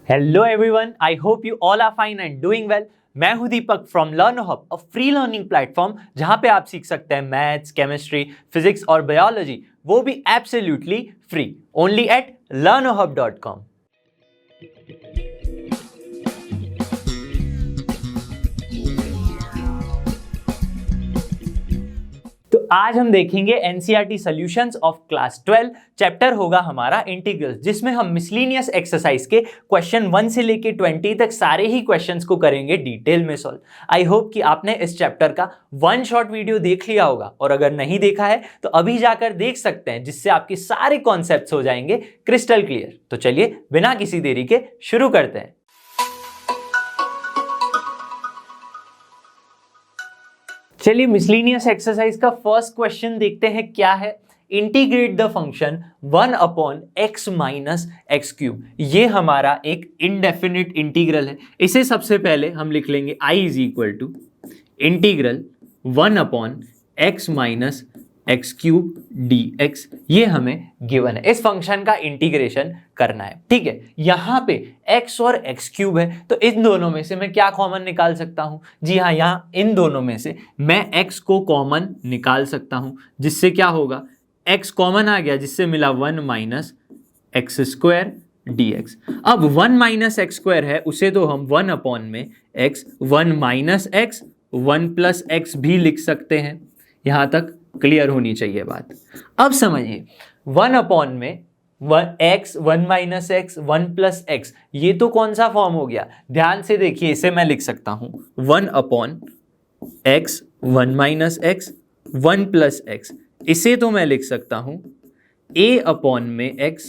Hello everyone, I hope you all are fine and doing well. मैं हूं Deepak from Learn Hub, a free learning platform जहां पे आप सीख सकते हैं मैथ्स, केमिस्ट्री, फिजिक्स और बायोलॉजी, वो भी absolutely free, only eight learnerhub.com। तो आज हम देखेंगे NCERT solutions of class 12। Chapter होगा हमारा इंटीग्रल्स, जिसमें हम मिसलेनियस एक्सरसाइज के क्वेश्चन 1 से लेके 20 तक सारे ही क्वेश्चंस को करेंगे डिटेल में सॉल्व। आई होप कि आपने इस चैप्टर का वन शॉट वीडियो देख लिया होगा, और अगर नहीं देखा है तो अभी जाकर देख सकते हैं, जिससे आपके सारे कॉन्सेप्ट्स हो जाएंगे क्रिस्टल क्लियर। तो चलिए बिना किसी देरी के शुरू करते हैं। चलिए मिसलेनियस एक्सरसाइज का फर्स्ट क्वेश्चन देखते हैं क्या है। Integrate the function 1 upon x minus x cube. ये हमारा एक इनडेफिनिट इंटीग्रल है। इसे सबसे पहले हम लिख लेंगे i is equal to integral 1 upon x minus x cube d x. ये हमें गिवन है, इस फंक्शन का इंटीग्रेशन करना है। ठीक है, यहाँ पे x और x क्यूब है, तो इन दोनों में से मैं क्या कॉमन निकाल सकता हूँ? जी हाँ, यहाँ इन दोनों में से मैं x को कॉमन निकाल सकता हूँ, जिससे क्या होगा, x कॉमन आ गया, जिससे मिला 1 minus x square D x. अब 1 माइनस एक्स स्क्वायर है, उसे तो हम 1 अपॉन में x 1 minus x 1 plus x भी लिख सकते हैं। यहाँ तक क्लियर होनी चाहिए बात। अब समझिए 1 अपॉन में 1 1 माइनस एक्स 1 प्लस एक्स, ये तो कौन सा फॉर्म हो गया? ध्यान से देखिए, इसे मैं लिख सकता हूं 1 upon x 1 minus x 1 plus x. इसे तो मैं लिख सकता हूं a अपॉन में x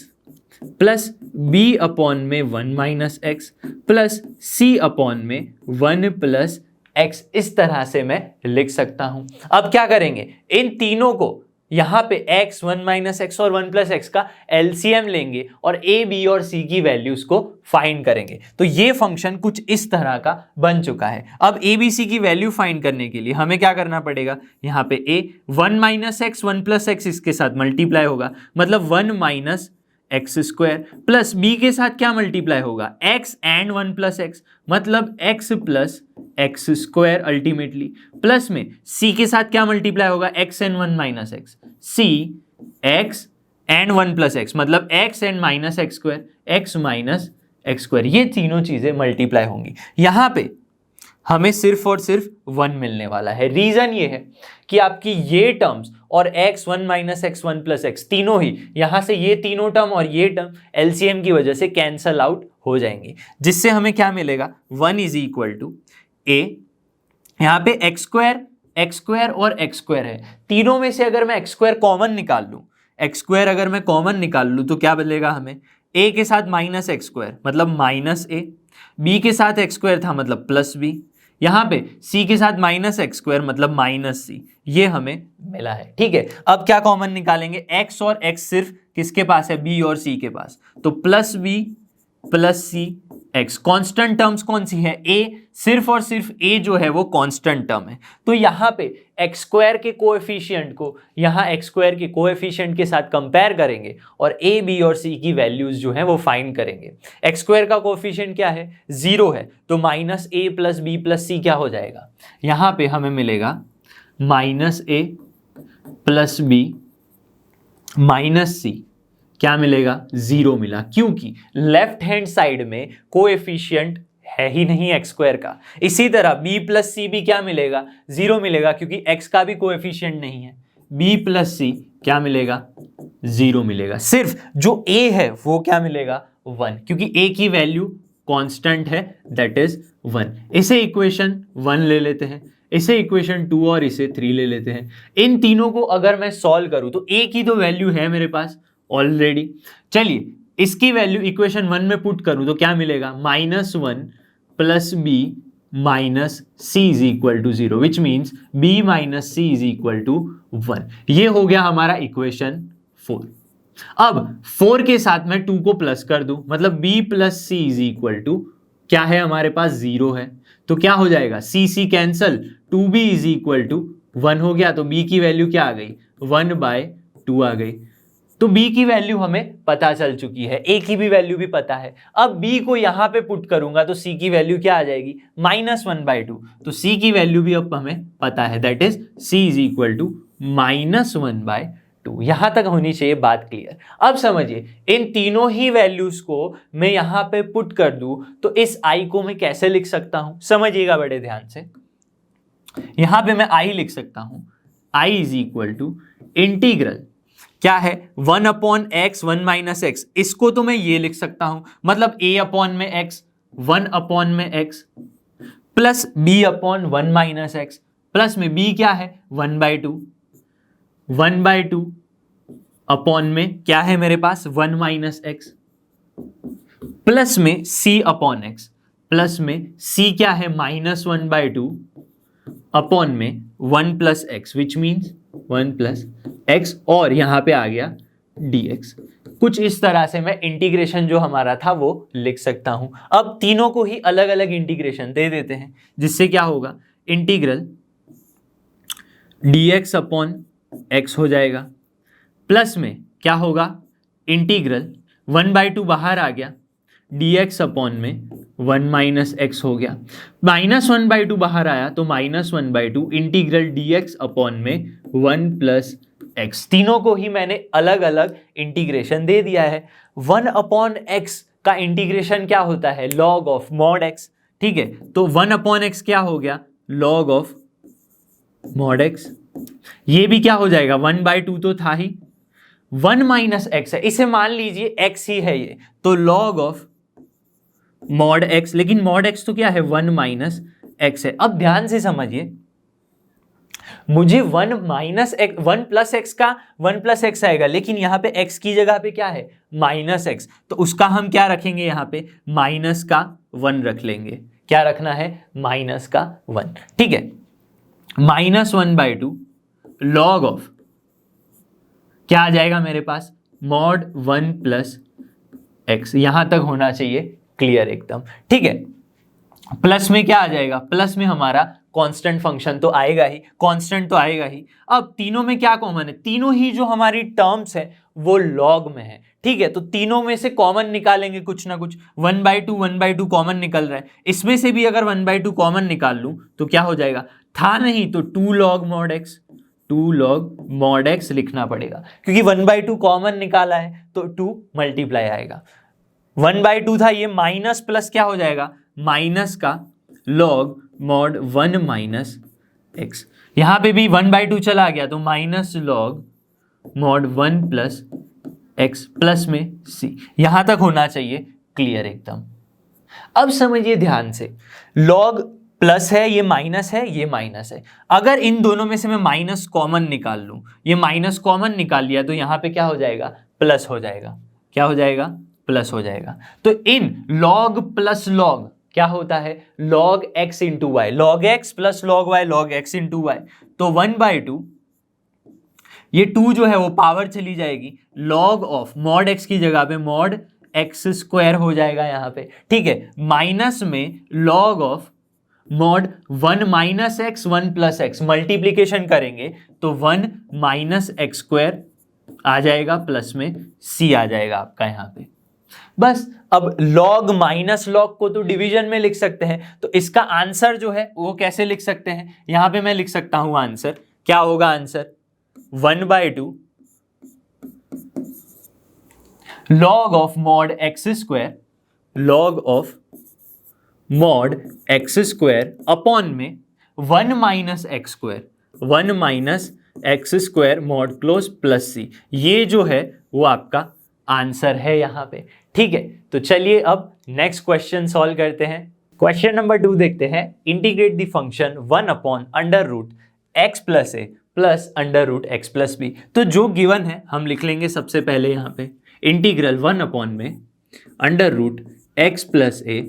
प्लस b अपॉन में 1 minus x plus c upon में 1 प्लस x। इस तरह से मैं लिख सकता हूं। अब क्या करेंगे, इन तीनों को यहां पे x 1 माइनस एक्स और 1 प्लस एक्स का एलसीएम लेंगे और a b और c की वैल्यूज को फाइंड करेंगे। तो ये फंक्शन कुछ इस तरह का बन चुका है। अब a b c की वैल्यू फाइंड करने के लिए हमें क्या करना पड़ेगा, यहाँ पे a 1 minus x 1 plus x इसके साथ मल्टीप्लाई होगा, मतलब 1 minus x square, plus b के साथ क्या मल्टीप्लाई होगा, x एंड 1 प्लस एक्स, मतलब x plus x square ultimately, plus में c के साथ क्या मल्टीप्लाई होगा, x and 1 minus x, c x and 1 plus x, मतलब x and minus x square, x minus x square. ये तीनों चीजें मल्टीप्लाई होंगी। यहां पे हमें सिर्फ और सिर्फ 1 मिलने वाला है। रीजन ये है कि आपकी ये टर्म्स और x 1 minus x 1 plus x तीनों ही यहां से, ये तीनों टर्म और ये टर्म एलसीएम की वजह से कैंसल आउट हो जाएंगी, जिससे हमें क्या मिलेगा, 1 इज इक्वल टू a। यहां पे एक्स स्क्वायर और एक्स स्क्वायर है, तीनों में से अगर मैं एक्स स्क्वायर कॉमन निकाल लूं, एक्स स्क्वायर अगर मैं कॉमन निकाल लूं तो क्या बदलेगा हमें, a के साथ माइनस एक्स स्क्वायर मतलब माइनस a, b के साथ एक्स स्क्वायर था मतलब प्लस b, यहां पे c के साथ माइनस एक्स स्क्वायर मतलब माइनस c। ये हमें मिला है। ठीक है, अब क्या कॉमन निकालेंगे, x और x सिर्फ किसके पास है, b और c के पास, तो plus b plus c x. Constant terms कौन सी है, a, सिर्फ और सिर्फ a जो है वो कॉन्स्टेंट टर्म है। तो यहाँ पे एक्स स्क्वायर के कोएफिशिएंट को यहाँ एक्स स्क्वायर के कोएफिशिएंट के साथ कंपेयर करेंगे और a, b और c की वैल्यूज जो है वो फाइंड करेंगे। एक्स स्क्वायर का कोएफिशिएंट क्या है, 0 है, तो minus a plus b plus c क्या हो जाएगा, यहाँ पे हमें मिलेगा minus a plus b minus c, क्या मिलेगा, 0 मिला, क्योंकि लेफ्ट हैंड साइड में कोएफिशिएंट है ही नहीं एक्स स्क्वायर का। इसी तरह b प्लस सी भी क्या मिलेगा, 0 मिलेगा, क्योंकि x का भी कोएफिशिएंट नहीं है। b प्लस सी क्या मिलेगा, 0 मिलेगा। सिर्फ जो a है वो क्या मिलेगा, 1, क्योंकि a की वैल्यू कांस्टेंट है, दैट इज 1। इसे इक्वेशन 1 ले लेते हैं, इसे इक्वेशन 2 और इसे 3 ले लेते हैं। इन तीनों को अगर मैं सॉल्व करूं तो a की तो वैल्यू है मेरे पास ऑलरेडी। चलिए इसकी वैल्यू इक्वेशन 1 में पुट करूं तो क्या मिलेगा, -1 plus b minus c is equal to 0, which means b minus c is equal to 1। ये हो गया हमारा इक्वेशन 4। अब 4 के साथ मैं 2 को प्लस कर दूं, मतलब b plus c is equal to क्या है हमारे पास, 0 है, तो क्या हो जाएगा, c cancel, 2b is equal to 1 हो गया, तो b की वैल्यू क्या आ गई, 1/2 आ गई। तो b की वैल्यू हमें पता चल चुकी है, a की भी वैल्यू भी पता है। अब b को यहां पे पुट करूंगा तो c की वैल्यू क्या आ जाएगी, -1/2। तो c की वैल्यू भी अब हमें पता है, that is c is equal to -1/2। यहां तक होनी चाहिए बात क्लियर। अब समझिए, इन तीनों ही वैल्यूज को मैं यहां पे पुट कर दूं तो इस i को मैं कैसे लिख सकता हूं, समझिएगा बड़े ध्यान से। यहां पे मैं i लिख सकता हूं, i is equal to integral क्या है 1/x 1 - x, इसको तो मैं ये लिख सकता हूं, मतलब a/में x 1/में x plus b/1 - x plus में b क्या है 1/2 अपॉन में क्या है मेरे पास 1 - x प्लस में c/x प्लस में c क्या है -1/2 अपॉन में 1 + x विच मीन्स 1 + x और यहां पे आ गया dx। कुछ इस तरह से मैं इंटीग्रेशन जो हमारा था वो लिख सकता हूं। अब तीनों को ही अलग अलग इंटीग्रेशन दे देते हैं, जिससे क्या होगा, इंटीग्रल dx/x हो जाएगा, प्लस में क्या होगा, इंटीग्रल 1/2 बाहर आ गया, dx/में 1 - x हो गया, -1/2 बाहर आया तो -1/2 इंटीग्रल dx/में 1 + x। तीनों को ही मैंने अलग अलग इंटीग्रेशन दे दिया है। 1/x का इंटीग्रेशन क्या होता है, log ऑफ mod x, ठीक है। तो 1/x क्या हो गया, log ऑफ mod x। ये भी क्या हो जाएगा, 1/2 तो था ही, 1 - x है, इसे मान लीजिए x ही है ये, तो log ऑफ mod x, लेकिन mod x तो क्या है 1 - x है। अब ध्यान से समझिए, मुझे 1 + x का 1 + x आएगा, लेकिन यहां पे x की जगह पे क्या है -x, तो उसका हम क्या रखेंगे, यहां पे -1 रख लेंगे। क्या रखना है, -1, ठीक है। -1/2 log ऑफ क्या आ जाएगा मेरे पास, mod 1 + x। यहां तक होना चाहिए क्लियर एकदम, ठीक है। प्लस में क्या आ जाएगा, प्लस में हमारा कांस्टेंट फंक्शन तो आएगा ही, कांस्टेंट तो आएगा ही। अब तीनों में क्या कॉमन है, तीनों ही जो हमारी टर्म्स है वो लॉग में है, ठीक है। तो तीनों में से कॉमन निकालेंगे कुछ ना कुछ, 1/2 कॉमन निकल रहा है, इसमें से भी अगर 1/2 कॉमन निकाल लूं तो क्या हो जाएगा, था नहीं तो 2 log mod x, 2 log mod x लिखना पड़ेगा, क्योंकि 1/2 कॉमन निकाला है तो 2 मल्टीप्लाई आएगा। 1/2 था, ये माइनस प्लस क्या हो जाएगा, माइनस का log mod 1 - x। यहां पे भी 1/2 चला गया तो -log mod 1 + x प्लस में c। यहां तक होना चाहिए क्लियर एकदम। अब समझिए ध्यान से, log प्लस है, ये माइनस है, ये माइनस है। अगर इन दोनों में से मैं माइनस कॉमन निकाल लूं, ये माइनस कॉमन निकाल लिया तो यहां पे क्या हो जाएगा, प्लस हो जाएगा। क्या हो जाएगा, प्लस हो जाएगा। तो इन log प्लस log क्या होता है, log x × y, log x + log y, log x × y। तो 1/2, ये 2 जो है वो पावर चली जाएगी, log ऑफ mod x की जगह पे mod x² हो जाएगा यहां पे, ठीक है। माइनस में log of mod 1 - x 1 + x, multiplication करेंगे तो 1 - x² आ जाएगा, प्लस में c आ जाएगा आपका यहां पे। बस अब log माइनस log को तो डिवीजन में लिख सकते हैं, तो इसका आंसर जो है वो कैसे लिख सकते हैं, यहां पे मैं लिख सकता हूं आंसर, क्या होगा answer, 1/2 log of mod x², log of mod x² upon में 1 - x², 1 - x² mod close plus c। ये जो है वो आपका आंसर है यहां पे, ठीक है। तो चलिए अब नेक्स्ट क्वेश्चन सॉल्व करते हैं। क्वेश्चन नंबर 2 देखते हैं, integrate the function 1/√x + a plus √x + b। तो जो गिवन है हम लिख लेंगे सबसे पहले यहां पे, इंटीग्रल 1 में √x + a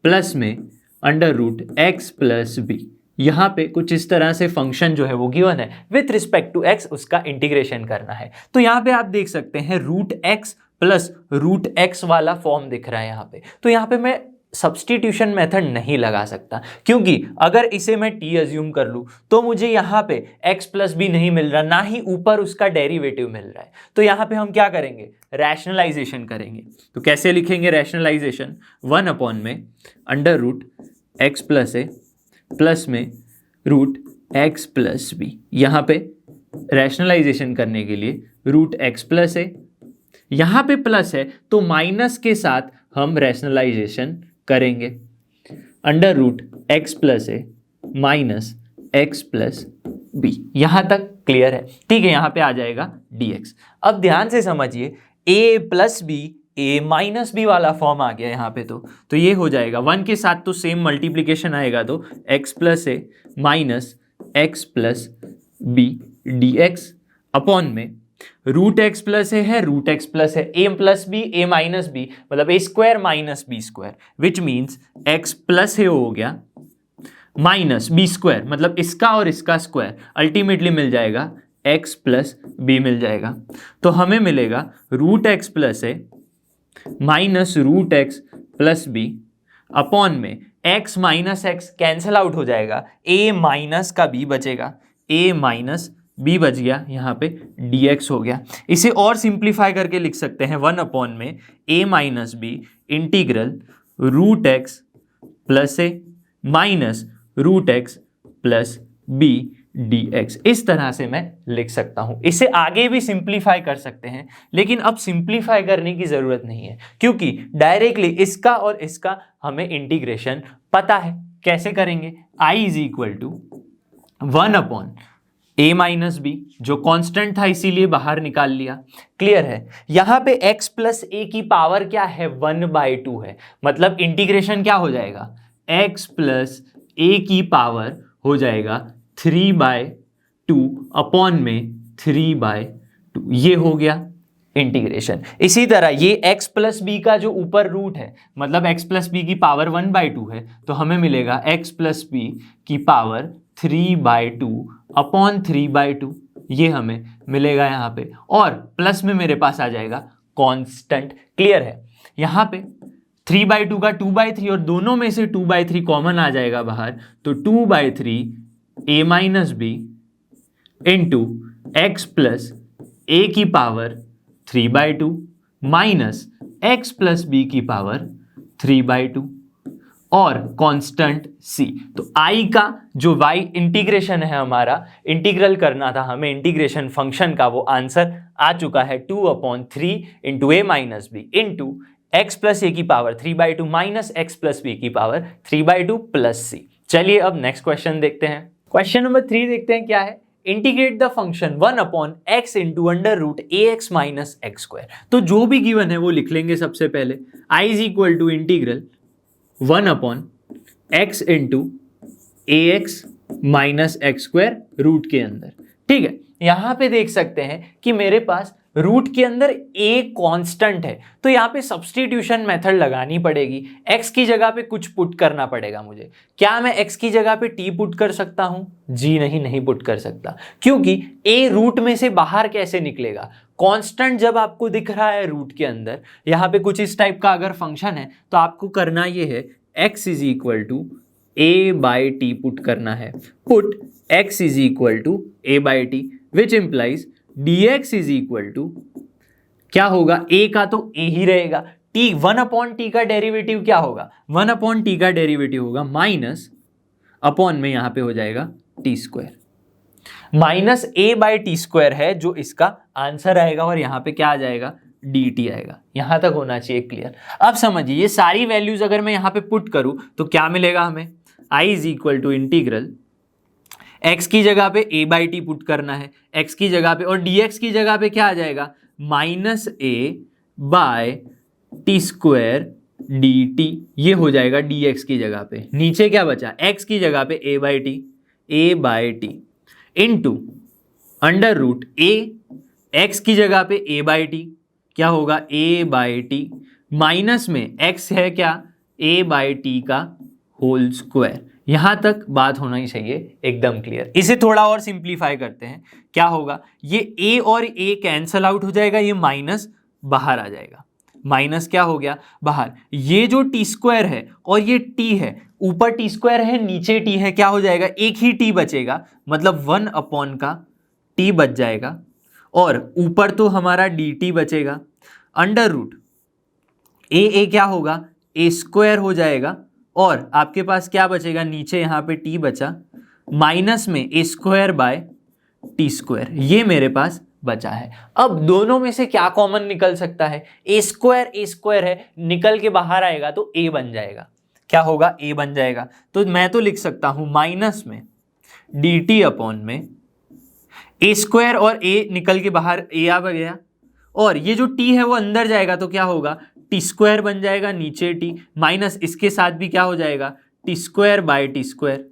प्लस में √x + b। यहां पे कुछ इस तरह से फंक्शन जो है वो गिवन है, विथ रिस्पेक्ट टू x उसका इंटीग्रेशन करना है। तो यहां पे आप देख सकते हैं √x + √x वाला फॉर्म दिख रहा है यहां पे। तो यहां पे मैं सब्स्टिट्यूशन मेथड नहीं लगा सकता, क्योंकि अगर इसे मैं t अज्यूम कर लूं तो मुझे यहाँ पे x प्लस बी नहीं मिल रहा, ना ही ऊपर उसका डेरिवेटिव मिल रहा है। तो यहाँ पे हम क्या करेंगे, रैशनलाइजेशन करेंगे। तो कैसे लिखेंगे रैशनलाइजेशन, 1 अपॉन में under root x plus a plus में रूट एक्स प्लस बी। यहाँ पे रैशनलाइजेशन करने के लिए रूट एक्स प्लस ए, यहाँ पे प्लस है तो माइनस के साथ हम रैशनलाइजेशन करेंगे, under root x plus a minus x plus B. यहां तक क्लियर है? ठीक है, यहां पे आ जाएगा dx। अब ध्यान से समझिए, a plus b a minus b वाला फॉर्म आ गया यहाँ पे। तो ये हो जाएगा 1 के साथ तो सेम मल्टीप्लीकेशन आएगा, तो x plus a minus x plus b dx upon में रूट एक्स प्लस ए है, रूट एक्स प्लस है, a plus b a minus b मतलब a square minus b square, which means x plus a हो गया minus b square मतलब इसका और इसका स्क्वायर, अल्टीमेटली मिल जाएगा एक्स प्लस बी मिल जाएगा। तो हमें मिलेगा root x plus a minus root x plus b upon में x minus x cancel out हो जाएगा, ए माइनस का बी बचेगा, ए माइनस बी बच गया, यहाँ पे dx हो गया। इसे और सिंप्लीफाई करके लिख सकते हैं 1 अपॉन में a minus b integral root x plus a minus root x plus b dx। इस तरह से मैं लिख सकता हूं। इसे आगे भी सिंप्लीफाई कर सकते हैं, लेकिन अब सिंप्लीफाई करने की जरूरत नहीं है, क्योंकि डायरेक्टली इसका और इसका हमें इंटीग्रेशन पता है। कैसे करेंगे, i is equal to 1 upon a minus b, जो कांस्टेंट था इसीलिए बाहर निकाल लिया। क्लियर है? यहां पे x प्लस ए की पावर क्या है, 1/2 है, मतलब इंटीग्रेशन क्या हो जाएगा, x प्लस ए की पावर हो जाएगा 3/2 अपॉन में 3/2। ये हो गया इंटीग्रेशन। इसी तरह ये x प्लस बी का जो ऊपर रूट है, मतलब x प्लस बी की पावर 1/2 है, तो हमें मिलेगा x प्लस बी की पावर 3/2 अपॉन 3/2। ये हमें मिलेगा यहाँ पे, और प्लस में मेरे पास आ जाएगा कांस्टेंट। क्लियर है? यहाँ पे 3/2 का 2/3 और दोनों में से 2/3 कॉमन आ जाएगा बाहर, तो 2/3 a minus b into x plus a की power 3/2 minus x plus b की पावर 3/2 और कांस्टेंट c। तो i का जो y इंटीग्रेशन है हमारा, इंटीग्रल करना था हमें इंटीग्रेशन फंक्शन का, वो आंसर आ चुका है 2/3 into a minus b into x plus a की power 3/2 minus x plus b की पावर 3/2 प्लस c। चलिए अब नेक्स्ट क्वेश्चन देखते हैं। क्वेश्चन नंबर 3 देखते हैं क्या है, integrate the function 1 upon x into under root a x minus x square. तो जो भी गिवन है वो लिख लेंगे सबसे पहले। i is equal to integral 1 upon x into a x minus x square root के अंदर। ठीक है, यहां पे देख सकते हैं कि मेरे पास रूट के अंदर a कांस्टेंट है, तो यहाँ पे सब्स्टिट्यूशन मेथड लगानी पड़ेगी। x की जगह पे कुछ पुट करना पड़ेगा मुझे। क्या मैं x की जगह पे t पुट कर सकता हूं? जी नहीं पुट कर सकता, क्योंकि a रूट में से बाहर कैसे निकलेगा। कांस्टेंट जब आपको दिख रहा है रूट के अंदर, यहाँ पे कुछ इस टाइप का अगर फंक्शन है, तो आपको करना ये है x is equal to a by t put करना है। Put x is equal to a by t which implies dx is equal to क्या होगा, a का तो a ही रहेगा, t 1 अपॉन टी का डेरिवेटिव क्या होगा, 1 अपॉन टी का डेरिवेटिव होगा माइनस अपॉन में यहाँ पे हो जाएगा T square, minus a by t square है जो इसका आंसर आएगा, और यहाँ पे क्या आ जाएगा, dt आएगा। यहां तक होना चाहिए क्लियर। अब समझिए ये सारी वैल्यूज अगर मैं यहाँ पे पुट करूं तो क्या मिलेगा हमें, i is equal to integral x की जगह पे a बाई टी पुट करना है, x की जगह पे, और dx की जगह पे क्या आ जाएगा, minus a by t square dt। ये हो जाएगा dx की जगह पे। नीचे क्या बचा, x की जगह पे a by t into under root a, x की जगह पे a बाई टी क्या होगा, a बाई टी माइनस में x है क्या, a बाई टी का होल स्क्वायर। यहां तक बात होना ही चाहिए एकदम क्लियर। इसे थोड़ा और सिंप्लीफाई करते हैं, क्या होगा, ये a और a कैंसल आउट हो जाएगा, ये माइनस बाहर आ जाएगा, माइनस क्या हो गया बाहर, ये जो टी स्क्वायर है और ये टी है, ऊपर टी स्क्वायर है नीचे टी है, क्या हो जाएगा एक ही टी बचेगा, मतलब 1 अपॉन का टी बच जाएगा और ऊपर तो हमारा डी टी बचेगा, अंडर रूट ए क्या होगा ए स्क्वायर हो जाएगा और आपके पास क्या बचेगा नीचे यहाँ पे टी बचा, माइनस में ए स्क्वायर बाय टी स्क्वायर, ये मेरे पास बचा है। अब दोनों में से क्या कॉमन निकल सकता है, ए स्क्वायर है, निकल के बाहर आएगा तो ए बन जाएगा, क्या होगा ए बन जाएगा। तो मैं तो लिख सकता हूं माइनस में डी टी अपॉन में ए स्क्वायर और ए निकल के बाहर ए आ गया और ये जो टी है वो अंदर जाएगा तो क्या होगा टी स्क्वायर बन जाएगा, नीचे टी माइनस इसके साथ भी क्या हो जाएगा T square by t square,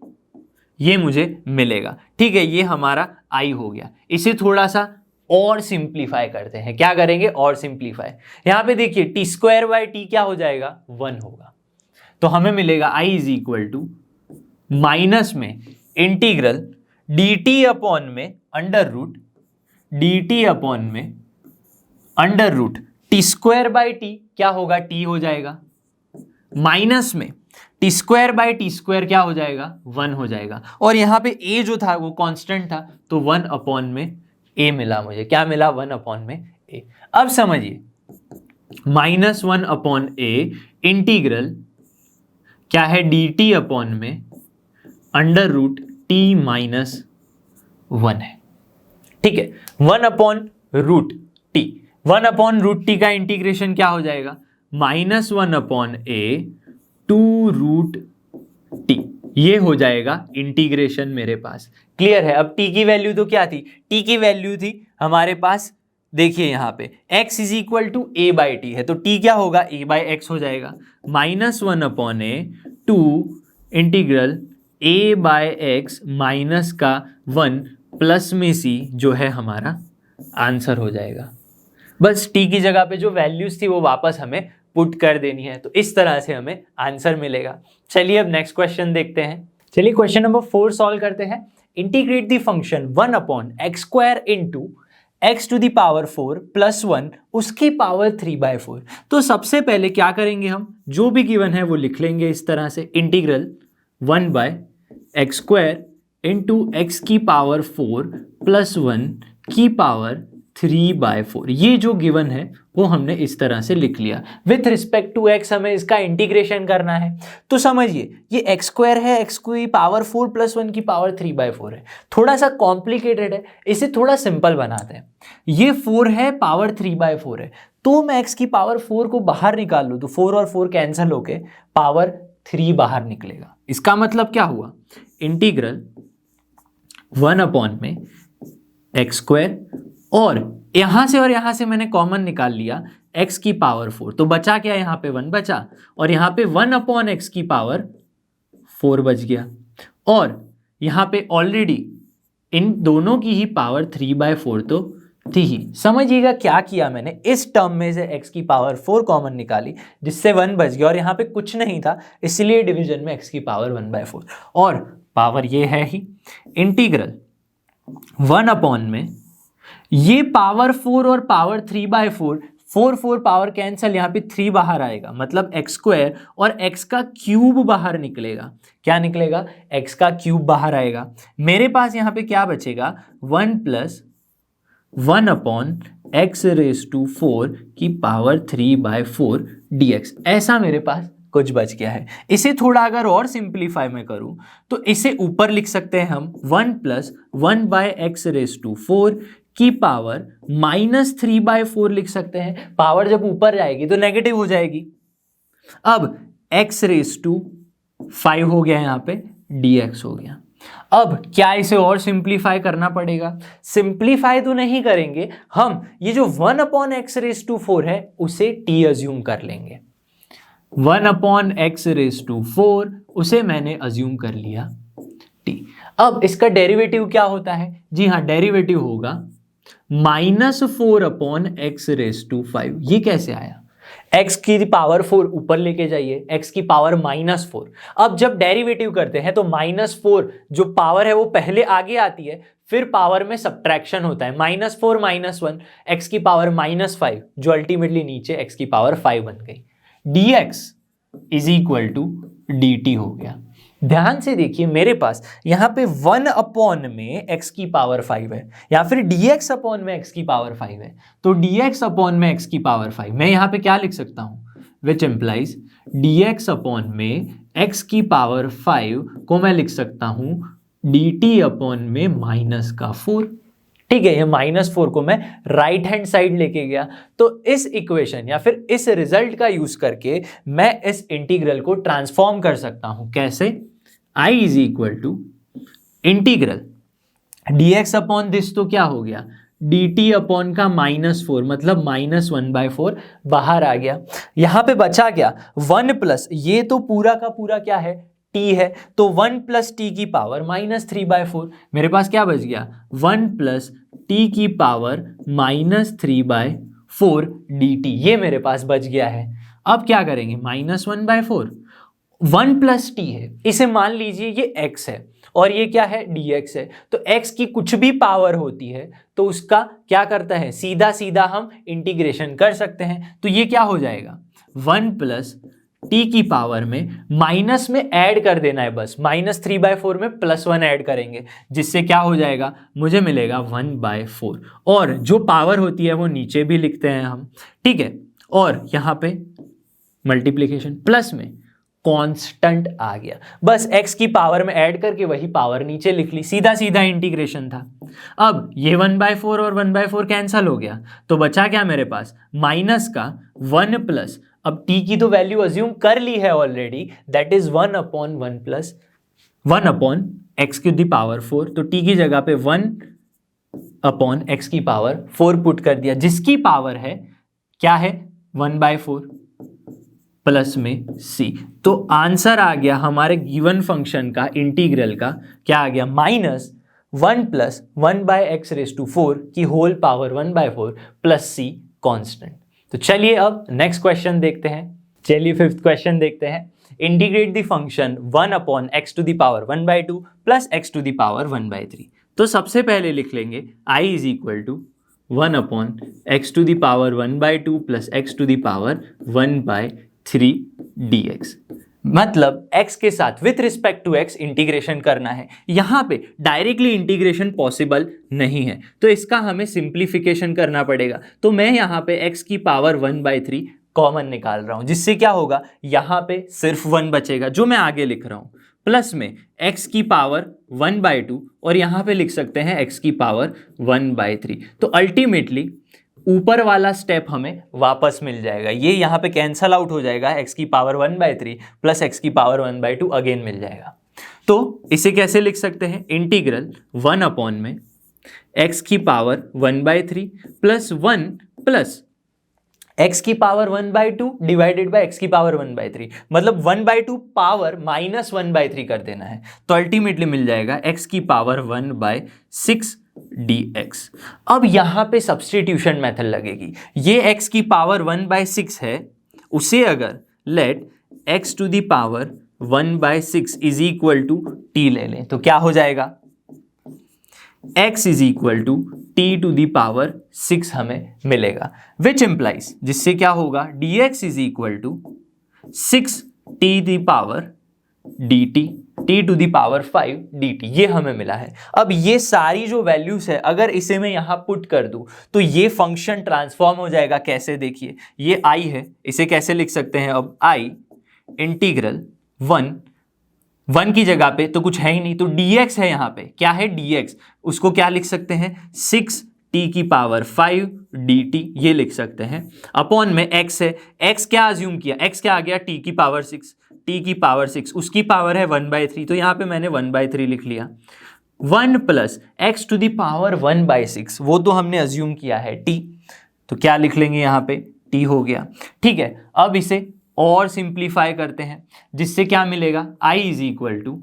ये मुझे मिलेगा। ठीक है, ये हमारा आई हो गया। इसे थोड़ा सा और सिंप्लीफाई करते हैं, क्या करेंगे और सिंप्लीफाई। यहां पे देखिए टी स्क्वायर बाय टी क्या हो जाएगा 1 होगा, तो हमें मिलेगा I is equal to minus में इंटीग्रल डी टी अपॉन में under root d t upon में under root t square by t क्या होगा टी हो जाएगा, माइनस में t square by t square क्या हो जाएगा 1 हो जाएगा और यहाँ पे ए जो था वो कांस्टेंट था तो 1 अपॉन में ए मिला मुझे, क्या मिला 1 अपॉन में ए। अब समझिए -1 अपॉन ए इंटीग्रल क्या है डी टी अपॉन में अंडर रूट टी माइनस 1 है। ठीक है, 1 upon root t, 1 upon root t का इंटीग्रेशन क्या हो जाएगा -1 upon a two root t, ये हो जाएगा इंटीग्रेशन मेरे पास। क्लियर है। अब टी की वैल्यू तो क्या थी, टी की वैल्यू थी हमारे पास, देखिए यहाँ पे x is equal to a by t है तो t क्या होगा a बाई एक्स हो जाएगा, -1 upon a two integral a by x minus का 1 प्लस में c जो है हमारा आंसर हो जाएगा। बस t की जगह पे जो वैल्यूज थी वो वापस हमें पुट कर देनी है, तो इस तरह से हमें आंसर मिलेगा। चलिए अब नेक्स्ट क्वेश्चन देखते हैं। चलिए क्वेश्चन नंबर 4 सॉल्व करते हैं। Integrate the function 1 upon x square into x to the power 4 plus 1 उसकी पावर 3/4। तो सबसे पहले क्या करेंगे, हम जो भी गिवन है वो लिख लेंगे इस तरह से, integral 1 by x square into x की पावर 4 प्लस 1 की पावर 3/4। ये जो गिवन है वो हमने इस तरह से लिख लिया। विथ रिस्पेक्ट टू एक्स हमें इसका इंटीग्रेशन करना है, तो समझिए ये एक्स स्क्वायर है, एक्स की पावर 4 प्लस 1 की पावर 3/4 है, थोड़ा सा कॉम्प्लिकेटेड है, इसे थोड़ा सिंपल बनाते हैं। ये 4 है, पावर 3/4 है, तो मैं एक्स की पावर 4 को बाहर निकाल लूँ तो 4 और 4 कैंसिल होके पावर 3 बाहर निकलेगा। इसका मतलब क्या हुआ, इंटीग्रल 1 अपॉन में एक्स स्क्वायर और यहां से मैंने कॉमन निकाल लिया x की पावर 4, तो बचा क्या, यहाँ पे 1 बचा और यहाँ पे 1 अपॉन एक्स की पावर 4 बच गया और यहाँ पे ऑलरेडी इन दोनों की ही पावर 3/4 तो थी ही। समझिएगा क्या किया मैंने, इस टर्म में से x की पावर 4 कॉमन निकाली जिससे 1 बच गया और यहाँ पे कुछ नहीं था इसलिए डिवीजन में x की पावर 1/4 और पावर ये है ही। इंटीग्रल 1 अपॉन में ये पावर 4 और पावर 3/4, 4 पावर कैंसिल, यहाँ पे 3 बाहर आएगा मतलब एक्स स्क्वायर और एक्स का क्यूब बाहर निकलेगा। क्या निकलेगा, एक्स का क्यूब बाहर आएगा। मेरे पास यहाँ पे क्या बचेगा 1 plus 1 upon x raise to 4 की पावर 3/4 dx, ऐसा मेरे पास कुछ बच गया है। इसे थोड़ा अगर और सिंप्लीफाई मैं करूं तो इसे ऊपर लिख सकते हैं हम 1 plus 1 by x raise to 4 की पावर -3/4 लिख सकते हैं। पावर जब ऊपर जाएगी तो नेगेटिव हो जाएगी। अब x रेज टू 5 हो गया, यहाँ पे dx हो गया। अब क्या इसे और सिंप्लीफाई करना पड़ेगा, सिंप्लीफाई तो नहीं करेंगे हम, ये जो 1 अपॉन एक्स रेज टू 4 है उसे t अज्यूम कर लेंगे। 1 अपॉन एक्स रेज टू 4 उसे मैंने अज्यूम कर लिया t। अब इसका डेरिवेटिव क्या होता है, जी हाँ डेरिवेटिव होगा -4 अपॉन एक्स रेज टू 5। ये कैसे आया, x की पावर 4 ऊपर लेके जाइए, x की पावर -4। अब जब डेरिवेटिव करते हैं तो -4 जो पावर है वो पहले आगे आती है, फिर पावर में सब्ट्रैक्शन होता है, -4 -1 x की पावर -5 जो अल्टीमेटली नीचे x की पावर 5 बन गई। dx is equal to dt हो गया। ध्यान से देखिए मेरे पास यहां पे 1 अपॉन में x की पावर 5 है, या फिर dx अपॉन में x की पावर 5 है, तो dx अपॉन में x की पावर 5 मैं यहां पे क्या लिख सकता हूं, विच एम्प्लाइज dx अपॉन में x की पावर 5 को मैं लिख सकता हूं dt अपॉन में -4। ठीक है, ये -4 को मैं राइट हैंड साइड लेके गया, तो इस इक्वेशन या फिर इस रिजल्ट का यूज करके मैं इस इंटीग्रल को ट्रांसफॉर्म कर सकता हूं। कैसे? I is equal to integral dx upon this तो क्या हो गया, dt अपॉन का -4 मतलब -1/4 बाहर आ गया। यहां पे बचा क्या, 1 प्लस ये तो पूरा का पूरा क्या है, t है, तो 1 प्लस टी की पावर -3/4। मेरे पास क्या बच गया, 1 प्लस टी की पावर -3/4 dt, ये मेरे पास बच गया है। अब क्या करेंगे, -1/4 1 प्लस टी है, इसे मान लीजिए ये x है और ये क्या है, dx है, तो x की कुछ भी पावर होती है तो उसका क्या करता है, सीधा सीधा हम इंटीग्रेशन कर सकते हैं। तो ये क्या हो जाएगा, 1 प्लस टी की पावर में माइनस में ऐड कर देना है, बस -3/4 में +1 ऐड करेंगे, जिससे क्या हो जाएगा, मुझे मिलेगा 1/4, और जो पावर होती है वो नीचे भी लिखते हैं हम। ठीक है, और यहाँ पे मल्टीप्लीकेशन प्लस में कांस्टेंट आ गया, बस x की पावर में ऐड करके वही पावर नीचे लिख ली, सीधा सीधा इंटीग्रेशन था। अब ये 1/4 और 1/4 कैंसल हो गया, तो बचा क्या मेरे पास, माइनस का 1 प्लस, अब t की तो वैल्यू अज्यूम कर ली है already, that is 1 upon 1 plus 1 upon x की दी पावर 4, तो t की जगह पे 1 अपॉन x की पावर 4 पुट कर दिया, जिसकी पावर है क्या है, 1/4 प्लस में c। तो आंसर आ गया हमारे गिवन फंक्शन का इंटीग्रल का, क्या आ गया, -1 प्लस 1/x⁴ की whole power 1/4 plus c constant. तो चलिए अब नेक्स्ट क्वेश्चन देखते हैं। चलिए फिफ्थ क्वेश्चन देखते हैं। Integrate the function 1 upon x⁴ 1/2 plus x⁴ 1/3। तो सबसे पहले लिख लेंगे I is equal to 1 upon x⁴ 1/2 plus x⁴ 1/3 dx, मतलब x के साथ with respect to x integration करना है। यहां पे डायरेक्टली इंटीग्रेशन पॉसिबल नहीं है, तो इसका हमें सिंप्लीफिकेशन करना पड़ेगा। तो मैं यहां पे x की पावर 1/3 कॉमन निकाल रहा हूं, जिससे क्या होगा, यहां पे सिर्फ 1 बचेगा जो मैं आगे लिख रहा हूं, प्लस में x की पावर 1/2 और यहां पे लिख सकते हैं x की पावर 1/3। तो अल्टीमेटली ऊपर वाला स्टेप हमें वापस मिल जाएगा, ये यहाँ पे कैंसल आउट हो जाएगा, x की पावर 1/3 प्लस x की पावर 1/2 अगेन मिल जाएगा। तो इसे कैसे लिख सकते हैं, इंटीग्रल 1 अपॉन में x की पावर 1/3 प्लस 1 प्लस x की पावर 1/2 डिवाइडेड बाय x की पावर 1/3, मतलब 1/2 पावर -1/3 कर देना है, तो अल्टीमेटली मिल जाएगा x की पावर 1/6 dx। अब यहां पे सब्स्टिट्यूशन मेथड लगेगी, ये x की पावर 1/6 है, उसे अगर let x⁴ 1/6 is equal to t ले लें तो क्या हो जाएगा, x is equal to t⁴ 6 हमें मिलेगा, विच इंप्लाइज, जिससे क्या होगा, dx is equal to 6 t⁴ dt t⁴ 5 dt, ये हमें मिला है। अब ये सारी जो वैल्यूज है अगर इसे मैं यहां पुट कर दूं तो ये फंक्शन ट्रांसफॉर्म हो जाएगा। कैसे, देखिए ये i है, इसे कैसे लिख सकते हैं, अब i इंटीग्रल 1 की जगह पे तो कुछ है ही नहीं, तो dx है, यहाँ पे क्या है dx, उसको क्या लिख सकते हैं, 6t⁵ dt, ये लिख सकते हैं, अपॉन में x है, x क्या अज्यूम किया, x क्या आ गया, t⁵ उसकी पावर है 1/3, तो यहाँ पे मैंने 1/3 लिख लिया। 1 प्लस x⁴ 1/6 वो तो हमने अज्यूम किया है t, तो क्या लिख लेंगे यहाँ पे, t हो गया। ठीक है, अब इसे और सिंप्लीफाई करते हैं, जिससे क्या मिलेगा, i is equal to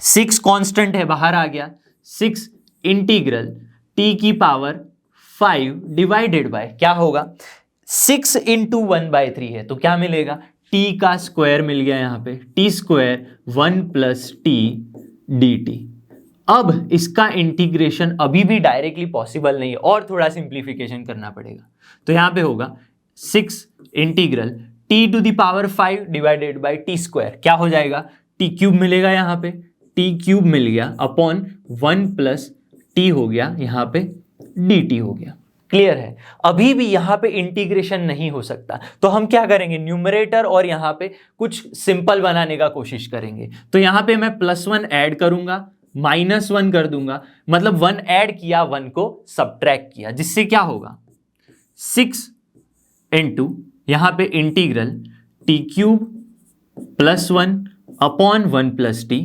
6 constant है बाहर आ गया, 6 इंटीग्रल t⁵ 5 डिवाइडेड बाय क्या होगा, 6 इंटू 1/3 है, तो क्या मिलेगा, t का स्क्वायर मिल गया यहाँ पे, t square 1 plus T dt। अब इसका इंटीग्रेशन अभी भी डायरेक्टली पॉसिबल नहीं है और थोड़ा सिंप्लीफिकेशन करना पड़ेगा। तो यहाँ पे होगा 6 integral t to the power 5 divided by t square, क्या हो जाएगा, t क्यूब मिलेगा यहाँ पे, t क्यूब मिल गया अपॉन 1 प्लस t हो गया यहाँ पे dt हो गया। क्लियर है? अभी भी यहाँ पे इंटीग्रेशन नहीं हो सकता, तो हम क्या करेंगे, न्यूमरेटर और यहाँ पे कुछ सिंपल बनाने का कोशिश करेंगे। तो यहाँ पे मैं +1 ऐड करूंगा, -1 कर दूंगा, मतलब 1 ऐड किया, 1 को सब्ट्रैक्ट किया, जिससे क्या होगा, 6 इंटू यहाँ पे integral t cube +1 upon 1 plus T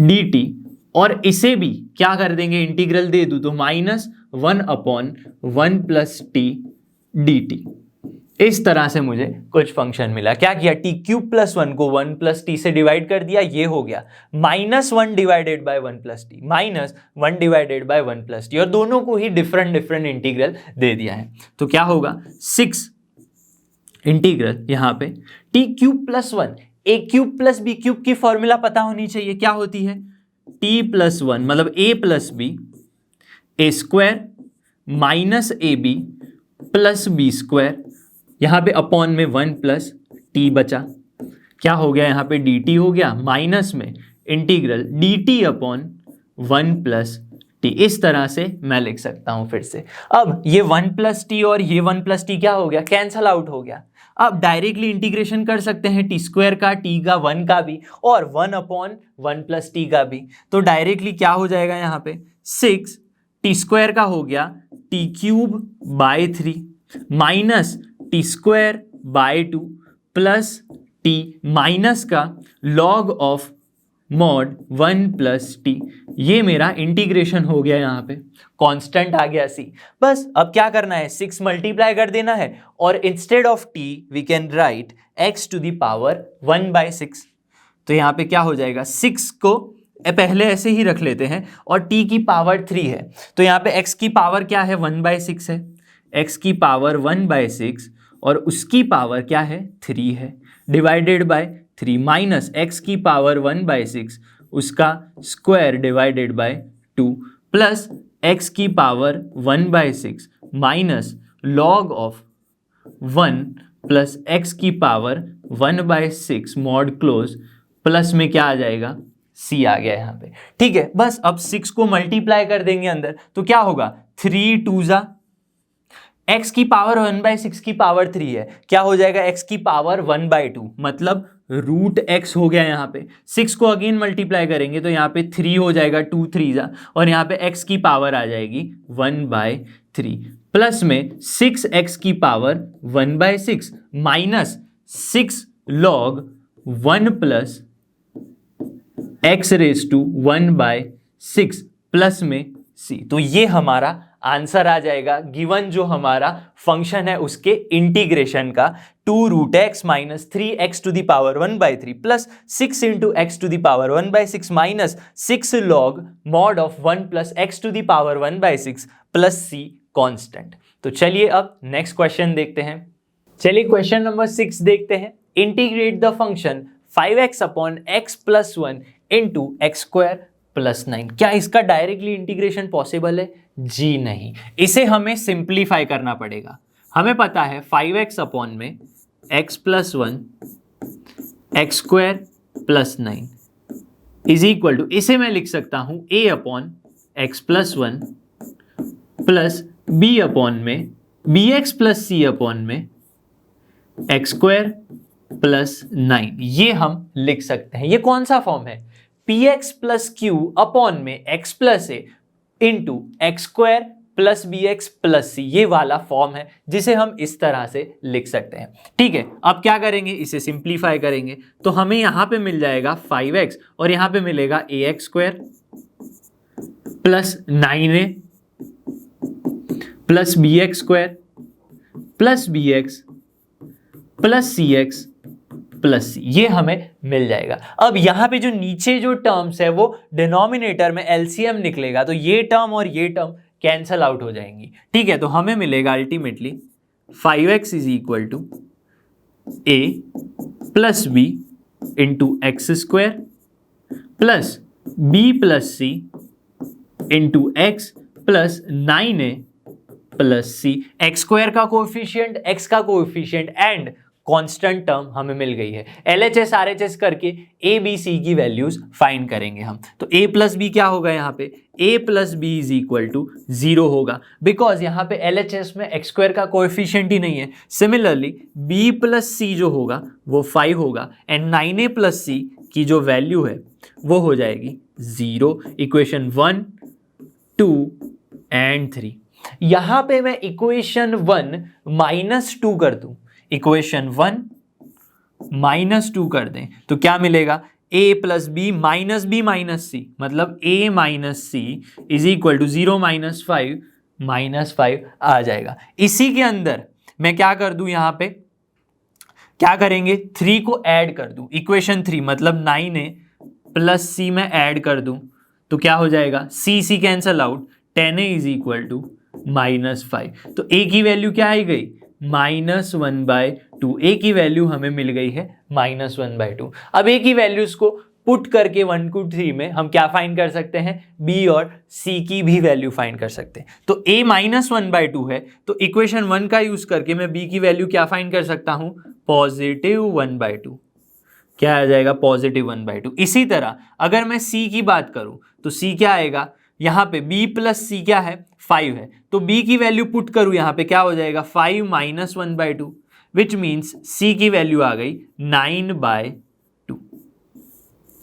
dt, और इसे भी क्या कर देंगे, इंटीग्रल दे दूं तो -1 अपॉन 1 प्लस टी dt। इस तरह से मुझे कुछ फंक्शन मिला। क्या किया, t क्यूब +1 को 1 प्लस टी से डिवाइड कर दिया, ये हो गया -1 divided by 1 plus T, -1 divided by 1 plus T, और दोनों को ही डिफरेंट इंटीग्रल दे दिया है। तो क्या होगा, 6 इंटीग्रल यहाँ पे t cube +1, a cube plus b cube की फॉर्मूला पता होनी चाहिए, क्या होती है, t +1 मतलब a plus b, a square minus a b plus b square, यहाँ पे अपॉन में 1 प्लस टी बचा, क्या हो गया यहाँ पे dt हो गया, माइनस में integral dt upon 1 plus T. इस तरह से मैं लिख सकता हूँ फिर से। अब ये 1 प्लस टी और ये 1 प्लस टी क्या हो गया, कैंसल आउट हो गया। अब डायरेक्टली इंटीग्रेशन कर सकते हैं टी स्क्वायर का, टी का 1 का भी, और 1 अपॉन 1 प्लस टी का भी। तो डायरेक्टली क्या हो जाएगा यहाँ पे, 6 टी स्क्वायर का हो गया t cube by 3 minus t square by 2 plus t minus का log of mod 1 plus t. ये मेरा इंटीग्रेशन हो गया, यहाँ पे कांस्टेंट आ गया c। बस अब क्या करना है, 6 मल्टीप्लाई कर देना है, और instead of t we can write x to the power 1/6। तो यहाँ पे क्या हो जाएगा, 6 को पहले ऐसे ही रख लेते हैं, और t की पावर 3 है, तो यहाँ पे x की पावर क्या है, 1/6 है, x की पावर 1/6 और उसकी पावर क्या है, 3 है, डिवाइडेड बाय 3 माइनस x की पावर 1/6 उसका square divided by 2 plus x की पावर 1/6 minus log of 1 plus x की पावर 1/6 मॉड क्लोज, प्लस में क्या आ जाएगा, c आ गया यहाँ पे। ठीक है, बस अब 6 को मल्टीप्लाई कर देंगे अंदर, तो क्या होगा, 3 2 जा, x की पावर 1/6 की पावर 3 है, क्या हो जाएगा, x की पावर 1/2 मतलब रूट x हो गया। यहाँ पे 6 को अगेन मल्टीप्लाई करेंगे तो यहाँ पे 3 हो जाएगा, 2 3 जा, और यहाँ पे x की पावर आ जाएगी 1/3 प्लस में 6x की पावर 1/6 minus 6 log 1 plus x raise to 1/6 plus में c। तो ये हमारा आंसर आ जाएगा गिवन जो हमारा फंक्शन है उसके इंटीग्रेशन का, 2√x minus 3x to the power 1/3 plus 6 into x to the power 1/6 minus 6 log mod of 1 plus x to the power 1/6 plus c constant. तो चलिए अब नेक्स्ट क्वेश्चन देखते हैं। चलिए क्वेश्चन नंबर 6 देखते हैं। Integrate the function 5x upon x plus 1 into x square plus 9। क्या इसका डायरेक्टली इंटीग्रेशन पॉसिबल है? जी नहीं, इसे हमें सिंप्लीफाई करना पड़ेगा। हमें पता है 5x अपॉन में x plus 1 x square plus 9 is equal to, इसे मैं लिख सकता हूं a upon x plus 1 plus b upon में bx प्लस c अपॉन में एक्स स्क्वायर प्लस 9। ये हम लिख सकते हैं। ये कौन सा फॉर्म है? px प्लस क्यू अपॉन में x plus a into x square plus b x plus c, ये वाला फॉर्म है जिसे हम इस तरह से लिख सकते हैं। ठीक है, अब क्या करेंगे, इसे सिंप्लीफाई करेंगे तो हमें यहां पे मिल जाएगा 5x और यहां पे मिलेगा a x square plus 9a plus b x square plus b x plus c x plus c, ये हमें मिल जाएगा। अब यहाँ पे जो नीचे जो टर्म्स है वो डिनोमिनेटर में एलसीएम निकलेगा तो ये टर्म और ये टर्म कैंसल आउट हो जाएंगी। ठीक है, तो हमें मिलेगा ultimately 5x is equal to a plus b into x square plus b plus c into x plus 9a plus c. X square का कोएफिशिएंट, एक्स का कोएफिशिएंट एंड कांस्टेंट टर्म हमें मिल गई है। LHS RHS करके A B C की values find करेंगे हम। तो a प्लस बी क्या होगा यहाँ पे, a plus b is equal to 0 होगा, बिकॉज यहाँ पे LHS में एक्स स्क्वायर का कोएफिशिएंट ही नहीं है। सिमिलरली b प्लस सी जो होगा वो 5 होगा एंड 9a प्लस सी की जो वैल्यू है वो हो जाएगी 0। Equation 1, 2 and 3। यहां पे मैं इक्वेशन 1 -2 कर दूं, इक्वेशन 1 -2 कर दें तो क्या मिलेगा, a plus b minus b minus c, मतलब a minus c is equal to 0 -5 आ जाएगा। इसी के अंदर मैं क्या कर दूं, यहां पे क्या करेंगे, 3 को ऐड कर दूं, इक्वेशन 3 मतलब 9a प्लस सी में ऐड कर दूं तो क्या हो जाएगा, c cancel out, 10a is equal to -5। तो a की वैल्यू क्या आई गई, -1/2। a की वैल्यू हमें मिल गई है -1/2। अब a की वैल्यूज को पुट करके 1 to 3 में हम क्या फाइंड कर सकते हैं, b और c की भी वैल्यू फाइंड कर सकते हैं। तो a -1/2 है तो इक्वेशन 1 का यूज करके मैं b की वैल्यू क्या फाइंड कर सकता हूं, +1/2। क्या आ जाएगा, +1/2। इसी तरह अगर मैं c की बात करूं तो c क्या आएगा, यहां पे b प्लस सी क्या है, 5 है, तो b की वैल्यू पुट करूं यहां पे क्या हो जाएगा, 5 -1/2 विच मीन्स c की वैल्यू आ गई 9/2।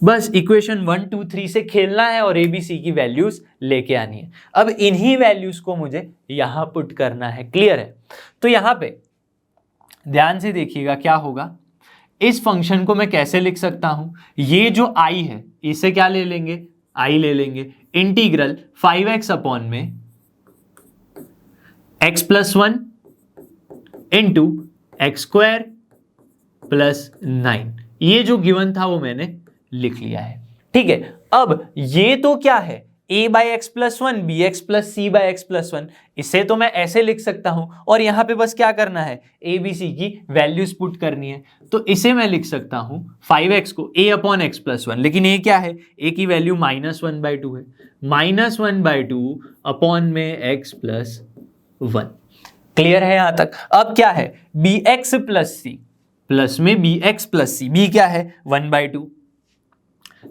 बस इक्वेशन 1, 2, 3 से खेलना है और a b c की वैल्यूज लेके आनी है। अब इन्हीं वैल्यूज को मुझे यहां पुट करना है, क्लियर है। तो यहां पे ध्यान से देखिएगा क्या होगा, इस फंक्शन को मैं कैसे लिख सकता हूं, ये जो i है इसे क्या ले लेंगे, i ले लेंगे, इंटीग्रल 5x अपॉन में x plus 1 into x square plus 9। ये जो गिवन था वो मैंने लिख लिया है, ठीक है। अब ये तो क्या है, a by x plus 1 b x plus c by x plus 1, इसे तो मैं ऐसे लिख सकता हूं और यहां पे बस क्या करना है, a b c की वैल्यूज पुट करनी है। तो इसे मैं लिख सकता हूं 5x को a अपॉन एक्स प्लस 1, लेकिन a क्या है, a की वैल्यू -1/2 है, -1/2 अपॉन में x प्लस 1। क्लियर है यहां तक। अब क्या है, bx प्लस सी प्लस में bx प्लस सी, b क्या है 1/2,